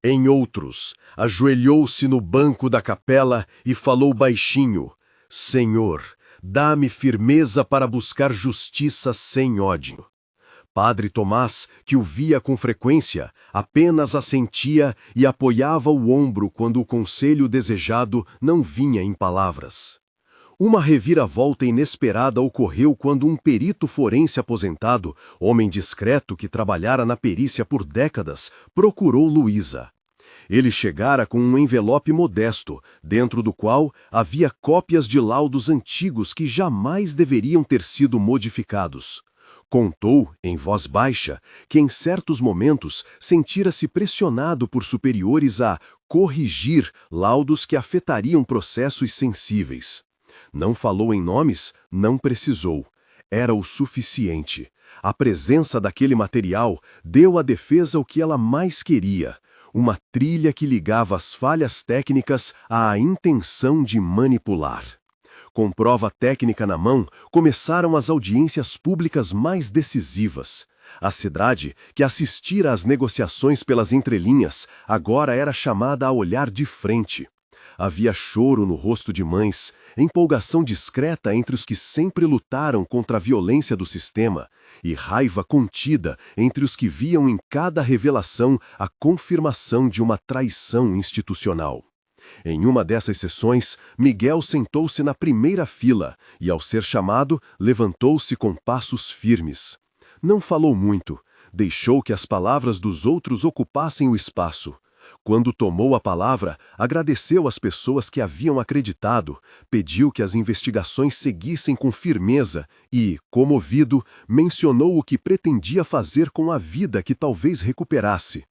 Em outros, ajoelhou-se no banco da capela e falou baixinho: Senhor, dá-me firmeza para buscar justiça sem ódio. Padre Tomás, que o via com frequência, apenas assentia e apoiava o ombro quando o conselho desejado não vinha em palavras. Uma reviravolta inesperada ocorreu quando um perito forense aposentado, homem discreto que trabalhara na perícia por décadas, procurou Luísa. Ele chegara com um envelope modesto, dentro do qual havia cópias de laudos antigos que jamais deveriam ter sido modificados. Contou, em voz baixa, que em certos momentos sentira-se pressionado por superiores a corrigir laudos que afetariam processos sensíveis. Não falou em nomes, não precisou. Era o suficiente. A presença daquele material deu à defesa o que ela mais queria: uma trilha que ligava as falhas técnicas à intenção de manipular. Com prova técnica na mão, começaram as audiências públicas mais decisivas. A cidade, que assistira às negociações pelas entrelinhas, agora era chamada a olhar de frente. Havia choro no rosto de mães, empolgação discreta entre os que sempre lutaram contra a violência do sistema, e raiva contida entre os que viam em cada revelação a confirmação de uma traição institucional. Em uma dessas sessões, Miguel sentou-se na primeira fila e, ao ser chamado, levantou-se com passos firmes. Não falou muito, deixou que as palavras dos outros ocupassem o espaço. Quando tomou a palavra, agradeceu às pessoas que haviam acreditado, pediu que as investigações seguissem com firmeza e, comovido, mencionou o que pretendia fazer com a vida que talvez recuperasse.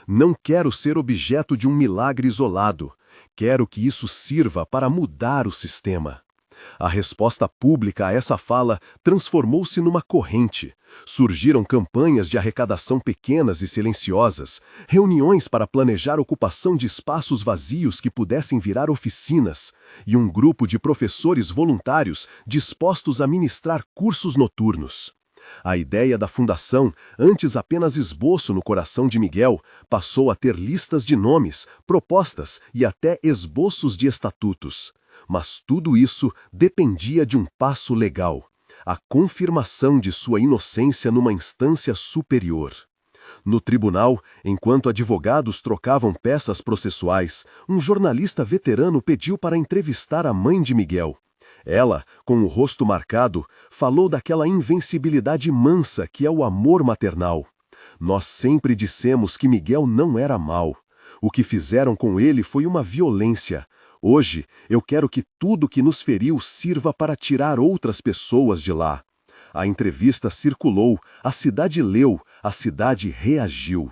Não quero ser objeto de um milagre isolado. Quero que isso sirva para mudar o sistema. A resposta pública a essa fala transformou-se numa corrente. Surgiram campanhas de arrecadação pequenas e silenciosas, reuniões para planejar ocupação de espaços vazios que pudessem virar oficinas, e um grupo de professores voluntários dispostos a ministrar cursos noturnos. A ideia da fundação, antes apenas esboço no coração de Miguel, passou a ter listas de nomes, propostas e até esboços de estatutos. Mas tudo isso dependia de um passo legal: a confirmação de sua inocência numa instância superior. No tribunal, enquanto advogados trocavam peças processuais, um jornalista veterano pediu para entrevistar a mãe de Miguel. Ela, com o rosto marcado, falou daquela invencibilidade mansa que é o amor maternal. Nós sempre dissemos que Miguel não era mau. O que fizeram com ele foi uma violência. Hoje, eu quero que tudo que nos feriu sirva para tirar outras pessoas de lá. A entrevista circulou, a cidade leu, a cidade reagiu.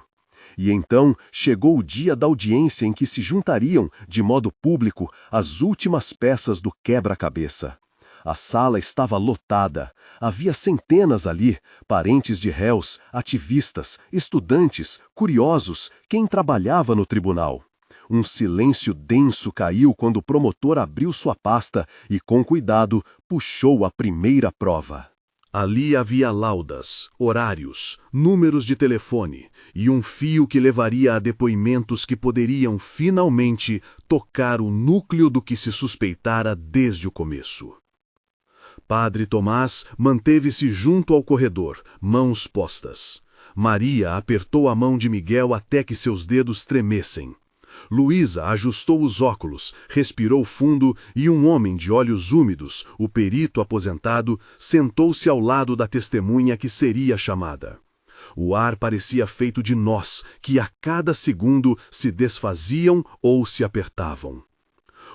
E então chegou o dia da audiência em que se juntariam, de modo público, as últimas peças do quebra-cabeça. A sala estava lotada. Havia centenas ali, parentes de réus, ativistas, estudantes, curiosos, quem trabalhava no tribunal. Um silêncio denso caiu quando o promotor abriu sua pasta e, com cuidado, puxou a primeira prova. Ali havia laudas, horários, números de telefone e um fio que levaria a depoimentos que poderiam, finalmente, tocar o núcleo do que se suspeitara desde o começo. Padre Tomás manteve-se junto ao corredor, mãos postas. Maria apertou a mão de Miguel até que seus dedos tremessem. Luísa ajustou os óculos, respirou fundo e um homem de olhos úmidos, o perito aposentado, sentou-se ao lado da testemunha que seria chamada. O ar parecia feito de nós, que a cada segundo se desfaziam ou se apertavam.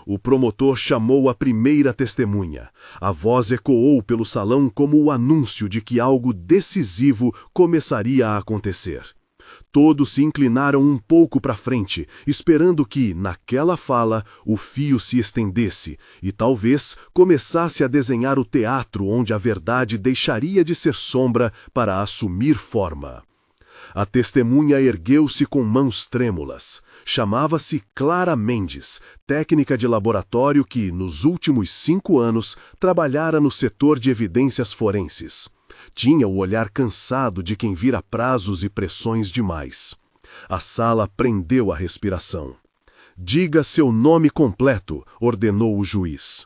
O promotor chamou a primeira testemunha. A voz ecoou pelo salão como o anúncio de que algo decisivo começaria a acontecer. Todos se inclinaram um pouco para frente, esperando que, naquela fala, o fio se estendesse e talvez começasse a desenhar o teatro onde a verdade deixaria de ser sombra para assumir forma. A testemunha ergueu-se com mãos trêmulas. Chamava-se Clara Mendes, técnica de laboratório que, nos últimos 5 anos, trabalhara no setor de evidências forenses. Tinha o olhar cansado de quem vira prazos e pressões demais. A sala prendeu a respiração. «Diga seu nome completo», ordenou o juiz.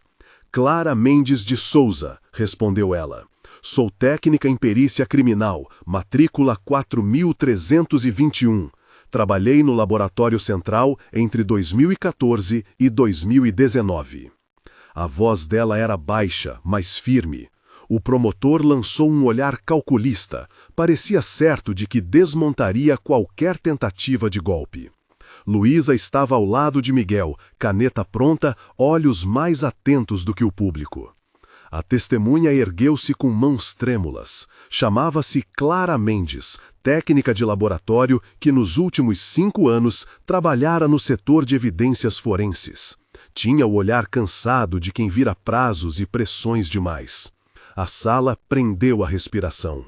«Clara Mendes de Souza», respondeu ela. «Sou técnica em perícia criminal, matrícula 4321. Trabalhei no Laboratório Central entre 2014 e 2019. A voz dela era baixa, mas firme. O promotor lançou um olhar calculista. Parecia certo de que desmontaria qualquer tentativa de golpe. Luísa estava ao lado de Miguel, caneta pronta, olhos mais atentos do que o público. A testemunha ergueu-se com mãos trêmulas. Chamava-se Clara Mendes, técnica de laboratório que nos últimos 5 anos trabalhara no setor de evidências forenses. Tinha o olhar cansado de quem vira prazos e pressões demais. A sala prendeu a respiração.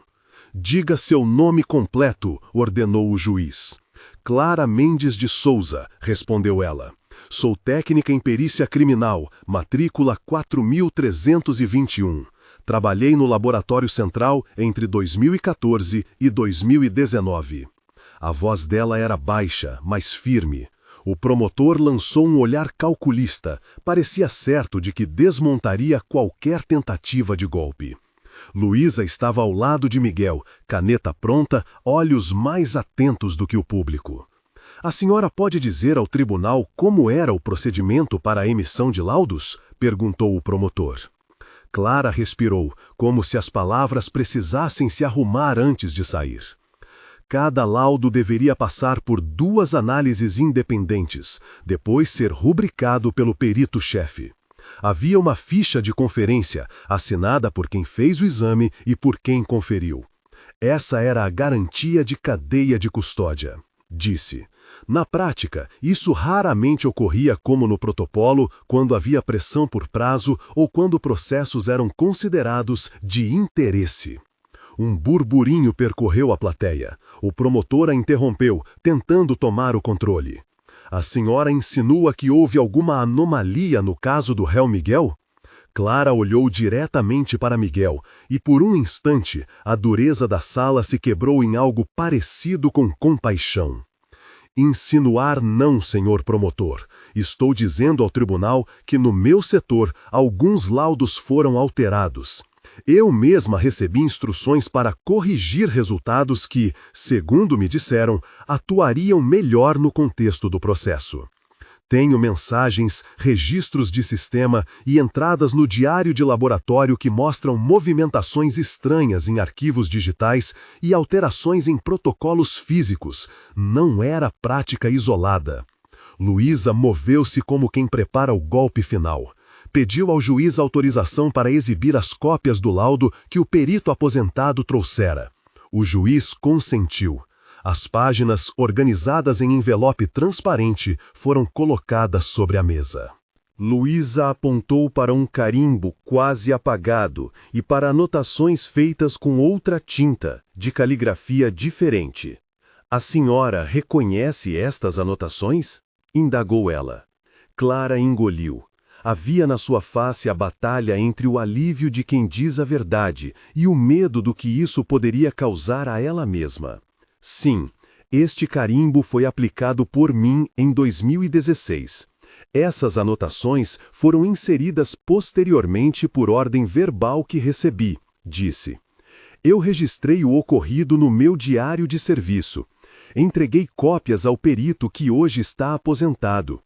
Diga seu nome completo, ordenou o juiz. Clara Mendes de Souza, respondeu ela. Sou técnica em perícia criminal, matrícula 4321. Trabalhei no Laboratório Central entre 2014 e 2019. A voz dela era baixa, mas firme. O promotor lançou um olhar calculista. Parecia certo de que desmontaria qualquer tentativa de golpe. Luísa estava ao lado de Miguel, caneta pronta, olhos mais atentos do que o público. A senhora pode dizer ao tribunal como era o procedimento para a emissão de laudos? Perguntou o promotor. Clara respirou, como se as palavras precisassem se arrumar antes de sair. Cada laudo deveria passar por 2 análises independentes, depois ser rubricado pelo perito-chefe. Havia uma ficha de conferência, assinada por quem fez o exame e por quem conferiu. Essa era a garantia de cadeia de custódia, disse. Na prática, isso raramente ocorria como no protocolo, quando havia pressão por prazo ou quando processos eram considerados de interesse. Um burburinho percorreu a plateia. O promotor a interrompeu, tentando tomar o controle. A senhora insinua que houve alguma anomalia no caso do réu Miguel? Clara olhou diretamente para Miguel e, por um instante, a dureza da sala se quebrou em algo parecido com compaixão. Insinuar não, senhor promotor. Estou dizendo ao tribunal que no meu setor alguns laudos foram alterados. Eu mesma recebi instruções para corrigir resultados que, segundo me disseram, atuariam melhor no contexto do processo. Tenho mensagens, registros de sistema e entradas no diário de laboratório que mostram movimentações estranhas em arquivos digitais e alterações em protocolos físicos. Não era prática isolada. Luísa moveu-se como quem prepara o golpe final. Pediu ao juiz autorização para exibir as cópias do laudo que o perito aposentado trouxera. O juiz consentiu. As páginas, organizadas em envelope transparente, foram colocadas sobre a mesa. Luísa apontou para um carimbo quase apagado e para anotações feitas com outra tinta, de caligrafia diferente. A senhora reconhece estas anotações? Indagou ela. Clara engoliu. Havia na sua face a batalha entre o alívio de quem diz a verdade e o medo do que isso poderia causar a ela mesma. Sim, este carimbo foi aplicado por mim em 2016. Essas anotações foram inseridas posteriormente por ordem verbal que recebi, disse. Eu registrei o ocorrido no meu diário de serviço. Entreguei cópias ao perito que hoje está aposentado.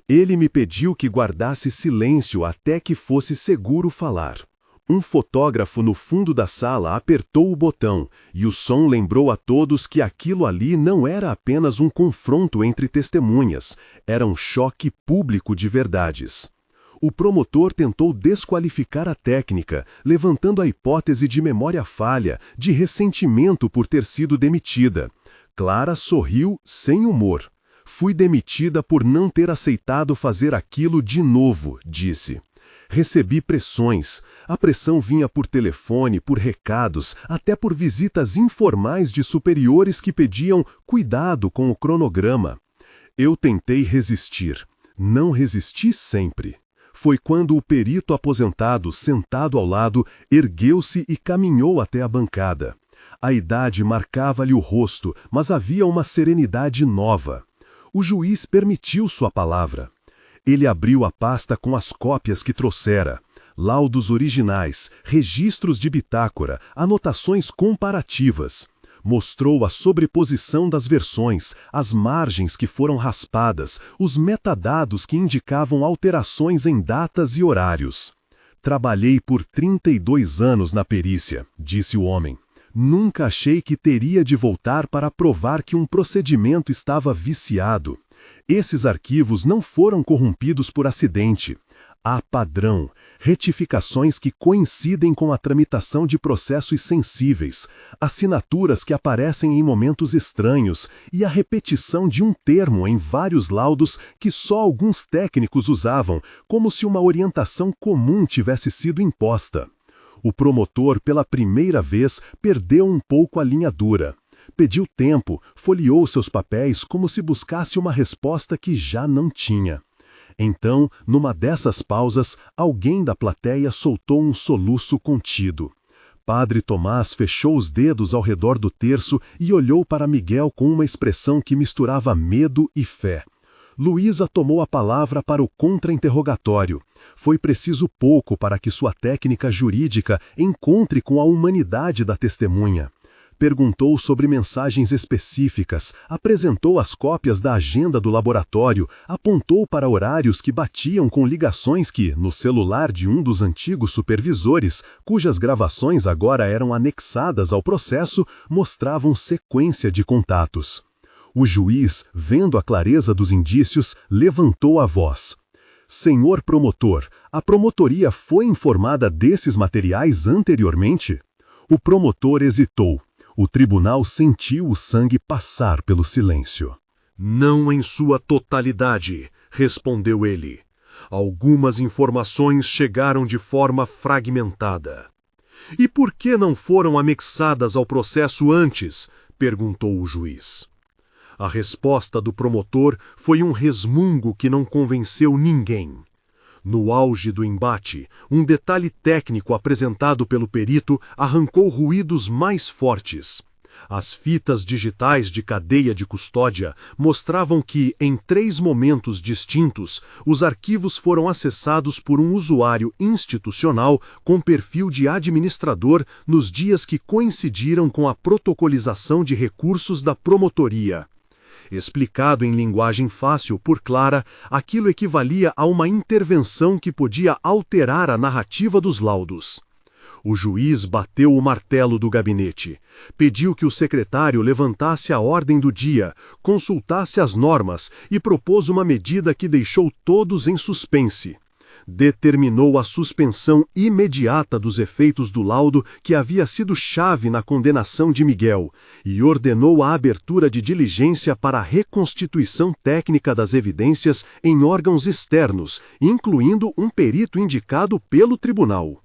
Ele me pediu que guardasse silêncio até que fosse seguro falar. Um fotógrafo no fundo da sala apertou o botão, e o som lembrou a todos que aquilo ali não era apenas um confronto entre testemunhas, era um choque público de verdades. O promotor tentou desqualificar a técnica, levantando a hipótese de memória falha, de ressentimento por ter sido demitida. Clara sorriu sem humor. Fui demitida por não ter aceitado fazer aquilo de novo, disse. Recebi pressões. A pressão vinha por telefone, por recados, até por visitas informais de superiores que pediam cuidado com o cronograma. Eu tentei resistir. Não resisti sempre. Foi quando o perito aposentado, sentado ao lado, ergueu-se e caminhou até a bancada. A idade marcava-lhe o rosto, mas havia uma serenidade nova. O juiz permitiu sua palavra. Ele abriu a pasta com as cópias que trouxera, laudos originais, registros de bitácora, anotações comparativas. Mostrou a sobreposição das versões, as margens que foram raspadas, os metadados que indicavam alterações em datas e horários. Trabalhei por 32 anos na perícia, disse o homem. Nunca achei que teria de voltar para provar que um procedimento estava viciado. Esses arquivos não foram corrompidos por acidente. Há padrão, retificações que coincidem com a tramitação de processos sensíveis, assinaturas que aparecem em momentos estranhos e a repetição de um termo em vários laudos que só alguns técnicos usavam, como se uma orientação comum tivesse sido imposta. O promotor, pela primeira vez, perdeu um pouco a linha dura. Pediu tempo, folheou seus papéis como se buscasse uma resposta que já não tinha. Então, numa dessas pausas, alguém da plateia soltou um soluço contido. Padre Tomás fechou os dedos ao redor do terço e olhou para Miguel com uma expressão que misturava medo e fé. Luísa tomou a palavra para o contra-interrogatório. Foi preciso pouco para que sua técnica jurídica encontre com a humanidade da testemunha. Perguntou sobre mensagens específicas, apresentou as cópias da agenda do laboratório, apontou para horários que batiam com ligações que, no celular de um dos antigos supervisores, cujas gravações agora eram anexadas ao processo, mostravam sequência de contatos. O juiz, vendo a clareza dos indícios, levantou a voz. Senhor promotor, a promotoria foi informada desses materiais anteriormente? O promotor hesitou. O tribunal sentiu o sangue passar pelo silêncio. Não em sua totalidade, respondeu ele. Algumas informações chegaram de forma fragmentada. E por que não foram anexadas ao processo antes? Perguntou o juiz. A resposta do promotor foi um resmungo que não convenceu ninguém. No auge do embate, um detalhe técnico apresentado pelo perito arrancou ruídos mais fortes. As fitas digitais de cadeia de custódia mostravam que, em 3 momentos distintos, os arquivos foram acessados por um usuário institucional com perfil de administrador nos dias que coincidiram com a protocolização de recursos da promotoria. Explicado em linguagem fácil por Clara, aquilo equivalia a uma intervenção que podia alterar a narrativa dos laudos. O juiz bateu o martelo do gabinete. Pediu que o secretário levantasse a ordem do dia, consultasse as normas e propôs uma medida que deixou todos em suspense. Determinou a suspensão imediata dos efeitos do laudo que havia sido chave na condenação de Miguel e ordenou a abertura de diligência para a reconstituição técnica das evidências em órgãos externos, incluindo um perito indicado pelo tribunal.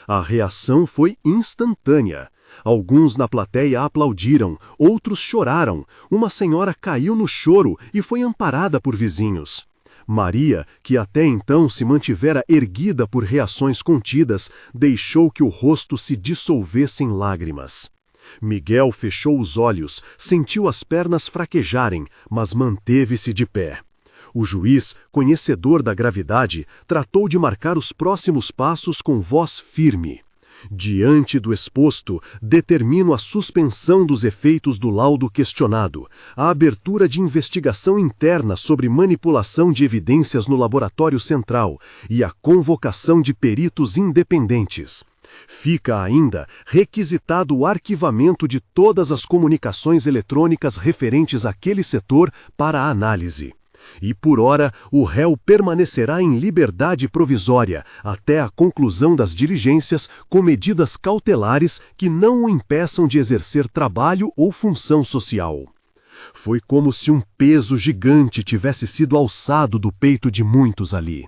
A reação foi instantânea. Alguns na plateia aplaudiram, outros choraram. Uma senhora caiu no choro e foi amparada por vizinhos. Maria, que até então se mantivera erguida por reações contidas, deixou que o rosto se dissolvesse em lágrimas. Miguel fechou os olhos, sentiu as pernas fraquejarem, mas manteve-se de pé. O juiz, conhecedor da gravidade, tratou de marcar os próximos passos com voz firme. Diante do exposto, determino a suspensão dos efeitos do laudo questionado, a abertura de investigação interna sobre manipulação de evidências no laboratório central e a convocação de peritos independentes. Fica ainda requisitado o arquivamento de todas as comunicações eletrônicas referentes àquele setor para análise. E, por ora, o réu permanecerá em liberdade provisória até a conclusão das diligências com medidas cautelares que não o impeçam de exercer trabalho ou função social. Foi como se um peso gigante tivesse sido alçado do peito de muitos ali.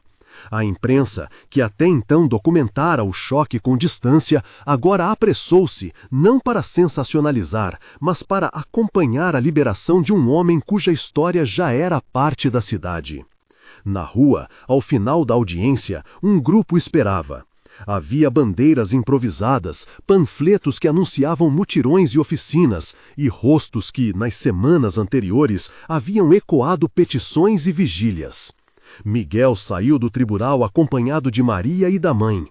A imprensa, que até então documentara o choque com distância, agora apressou-se, não para sensacionalizar, mas para acompanhar a liberação de um homem cuja história já era parte da cidade. Na rua, ao final da audiência, um grupo esperava. Havia bandeiras improvisadas, panfletos que anunciavam mutirões e oficinas, e rostos que, nas semanas anteriores, haviam ecoado petições e vigílias. Miguel saiu do tribunal acompanhado de Maria e da mãe.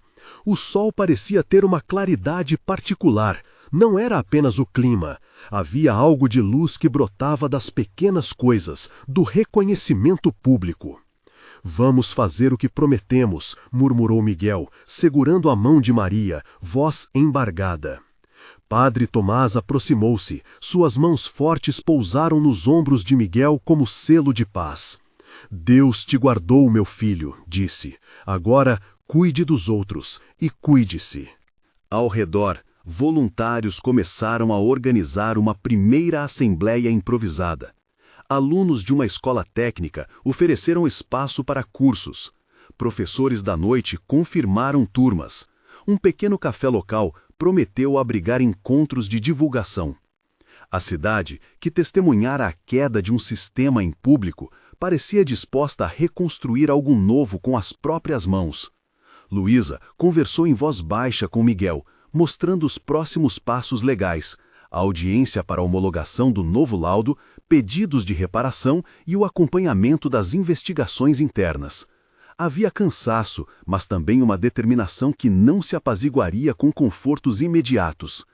O sol parecia ter uma claridade particular. Não era apenas o clima. Havia algo de luz que brotava das pequenas coisas, do reconhecimento público. Vamos fazer o que prometemos, murmurou Miguel, segurando a mão de Maria, voz embargada. Padre Tomás aproximou-se. Suas mãos fortes pousaram nos ombros de Miguel como selo de paz. Deus te guardou, meu filho, disse. Agora cuide dos outros e cuide-se. Ao redor, voluntários começaram a organizar uma primeira assembleia improvisada. Alunos de uma escola técnica ofereceram espaço para cursos. Professores da noite confirmaram turmas. Um pequeno café local prometeu abrigar encontros de divulgação. A cidade, que testemunhara a queda de um sistema em público, parecia disposta a reconstruir algo novo com as próprias mãos. Luísa conversou em voz baixa com Miguel, mostrando os próximos passos legais, a audiência para a homologação do novo laudo, pedidos de reparação e o acompanhamento das investigações internas. Havia cansaço, mas também uma determinação que não se apaziguaria com confortos imediatos.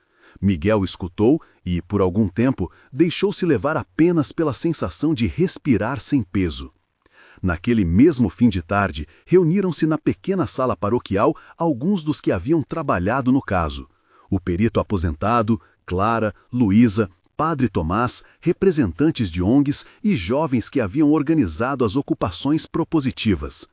Miguel escutou e, por algum tempo, deixou-se levar apenas pela sensação de respirar sem peso. Naquele mesmo fim de tarde, reuniram-se na pequena sala paroquial alguns dos que haviam trabalhado no caso. O perito aposentado, Clara, Luísa, Padre Tomás, representantes de ONGs e jovens que haviam organizado as ocupações propositivas.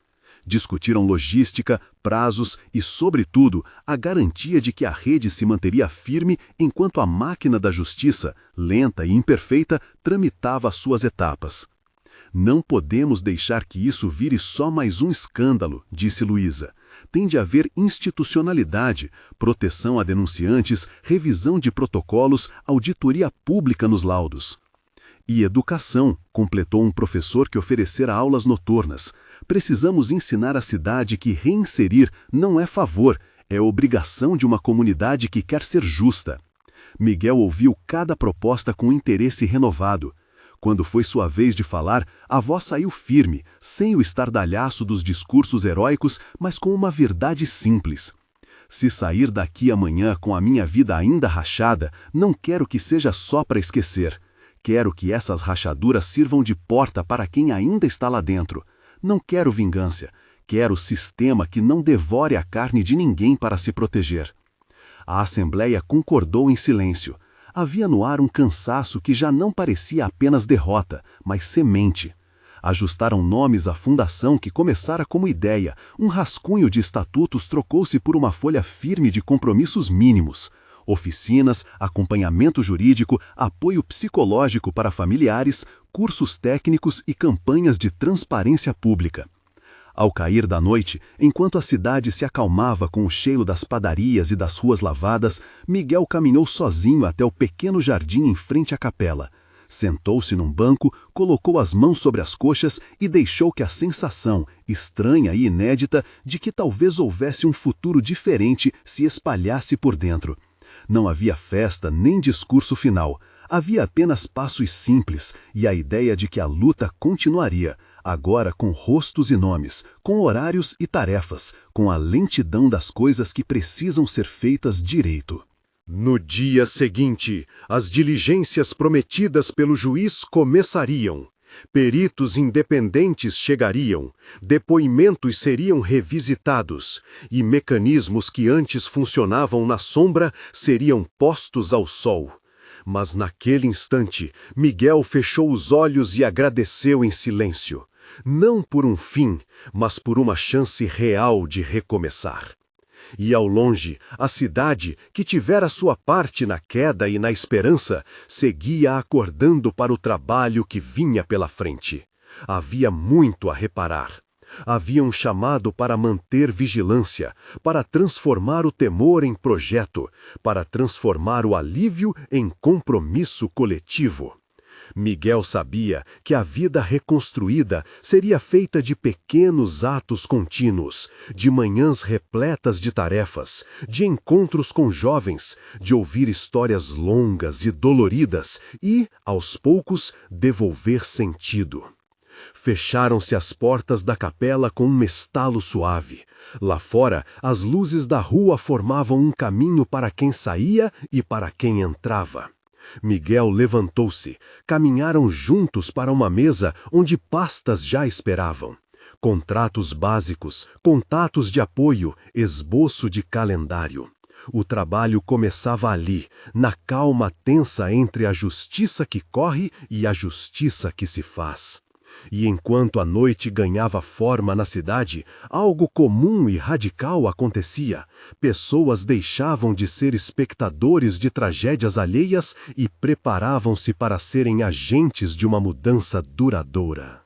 Discutiram logística, prazos e, sobretudo, a garantia de que a rede se manteria firme enquanto a máquina da justiça, lenta e imperfeita, tramitava as suas etapas. Não podemos deixar que isso vire só mais um escândalo, disse Luísa. Tem de haver institucionalidade, proteção a denunciantes, revisão de protocolos, auditoria pública nos laudos. E educação, completou um professor que oferecera aulas noturnas. Precisamos ensinar a cidade que reinserir não é favor, é obrigação de uma comunidade que quer ser justa. Miguel ouviu cada proposta com interesse renovado. Quando foi sua vez de falar, a voz saiu firme, sem o estardalhaço dos discursos heróicos, mas com uma verdade simples. Se sair daqui amanhã com a minha vida ainda rachada, não quero que seja só para esquecer. Quero que essas rachaduras sirvam de porta para quem ainda está lá dentro. Não quero vingança. Quero sistema que não devore a carne de ninguém para se proteger. A Assembleia concordou em silêncio. Havia no ar um cansaço que já não parecia apenas derrota, mas semente. Ajustaram nomes à fundação que começara como ideia. Um rascunho de estatutos trocou-se por uma folha firme de compromissos mínimos. Oficinas, acompanhamento jurídico, apoio psicológico para familiares, cursos técnicos e campanhas de transparência pública. Ao cair da noite, enquanto a cidade se acalmava com o cheiro das padarias e das ruas lavadas, Miguel caminhou sozinho até o pequeno jardim em frente à capela. Sentou-se num banco, colocou as mãos sobre as coxas e deixou que a sensação, estranha e inédita, de que talvez houvesse um futuro diferente se espalhasse por dentro. Não havia festa nem discurso final. Havia apenas passos simples e a ideia de que a luta continuaria, agora com rostos e nomes, com horários e tarefas, com a lentidão das coisas que precisam ser feitas direito. No dia seguinte, as diligências prometidas pelo juiz começariam. Peritos independentes chegariam, depoimentos seriam revisitados, e mecanismos que antes funcionavam na sombra seriam postos ao sol. Mas naquele instante, Miguel fechou os olhos e agradeceu em silêncio. Não por um fim, mas por uma chance real de recomeçar. E ao longe, a cidade, que tivera sua parte na queda e na esperança, seguia acordando para o trabalho que vinha pela frente. Havia muito a reparar. Havia um chamado para manter vigilância, para transformar o temor em projeto, para transformar o alívio em compromisso coletivo. Miguel sabia que a vida reconstruída seria feita de pequenos atos contínuos, de manhãs repletas de tarefas, de encontros com jovens, de ouvir histórias longas e doloridas e, aos poucos, devolver sentido. Fecharam-se as portas da capela com um estalo suave. Lá fora, as luzes da rua formavam um caminho para quem saía e para quem entrava. Miguel levantou-se. Caminharam juntos para uma mesa onde pastas já esperavam. Contratos básicos, contatos de apoio, esboço de calendário. O trabalho começava ali, na calma tensa entre a justiça que corre e a justiça que se faz. E enquanto a noite ganhava forma na cidade, algo comum e radical acontecia. Pessoas deixavam de ser espectadores de tragédias alheias e preparavam-se para serem agentes de uma mudança duradoura.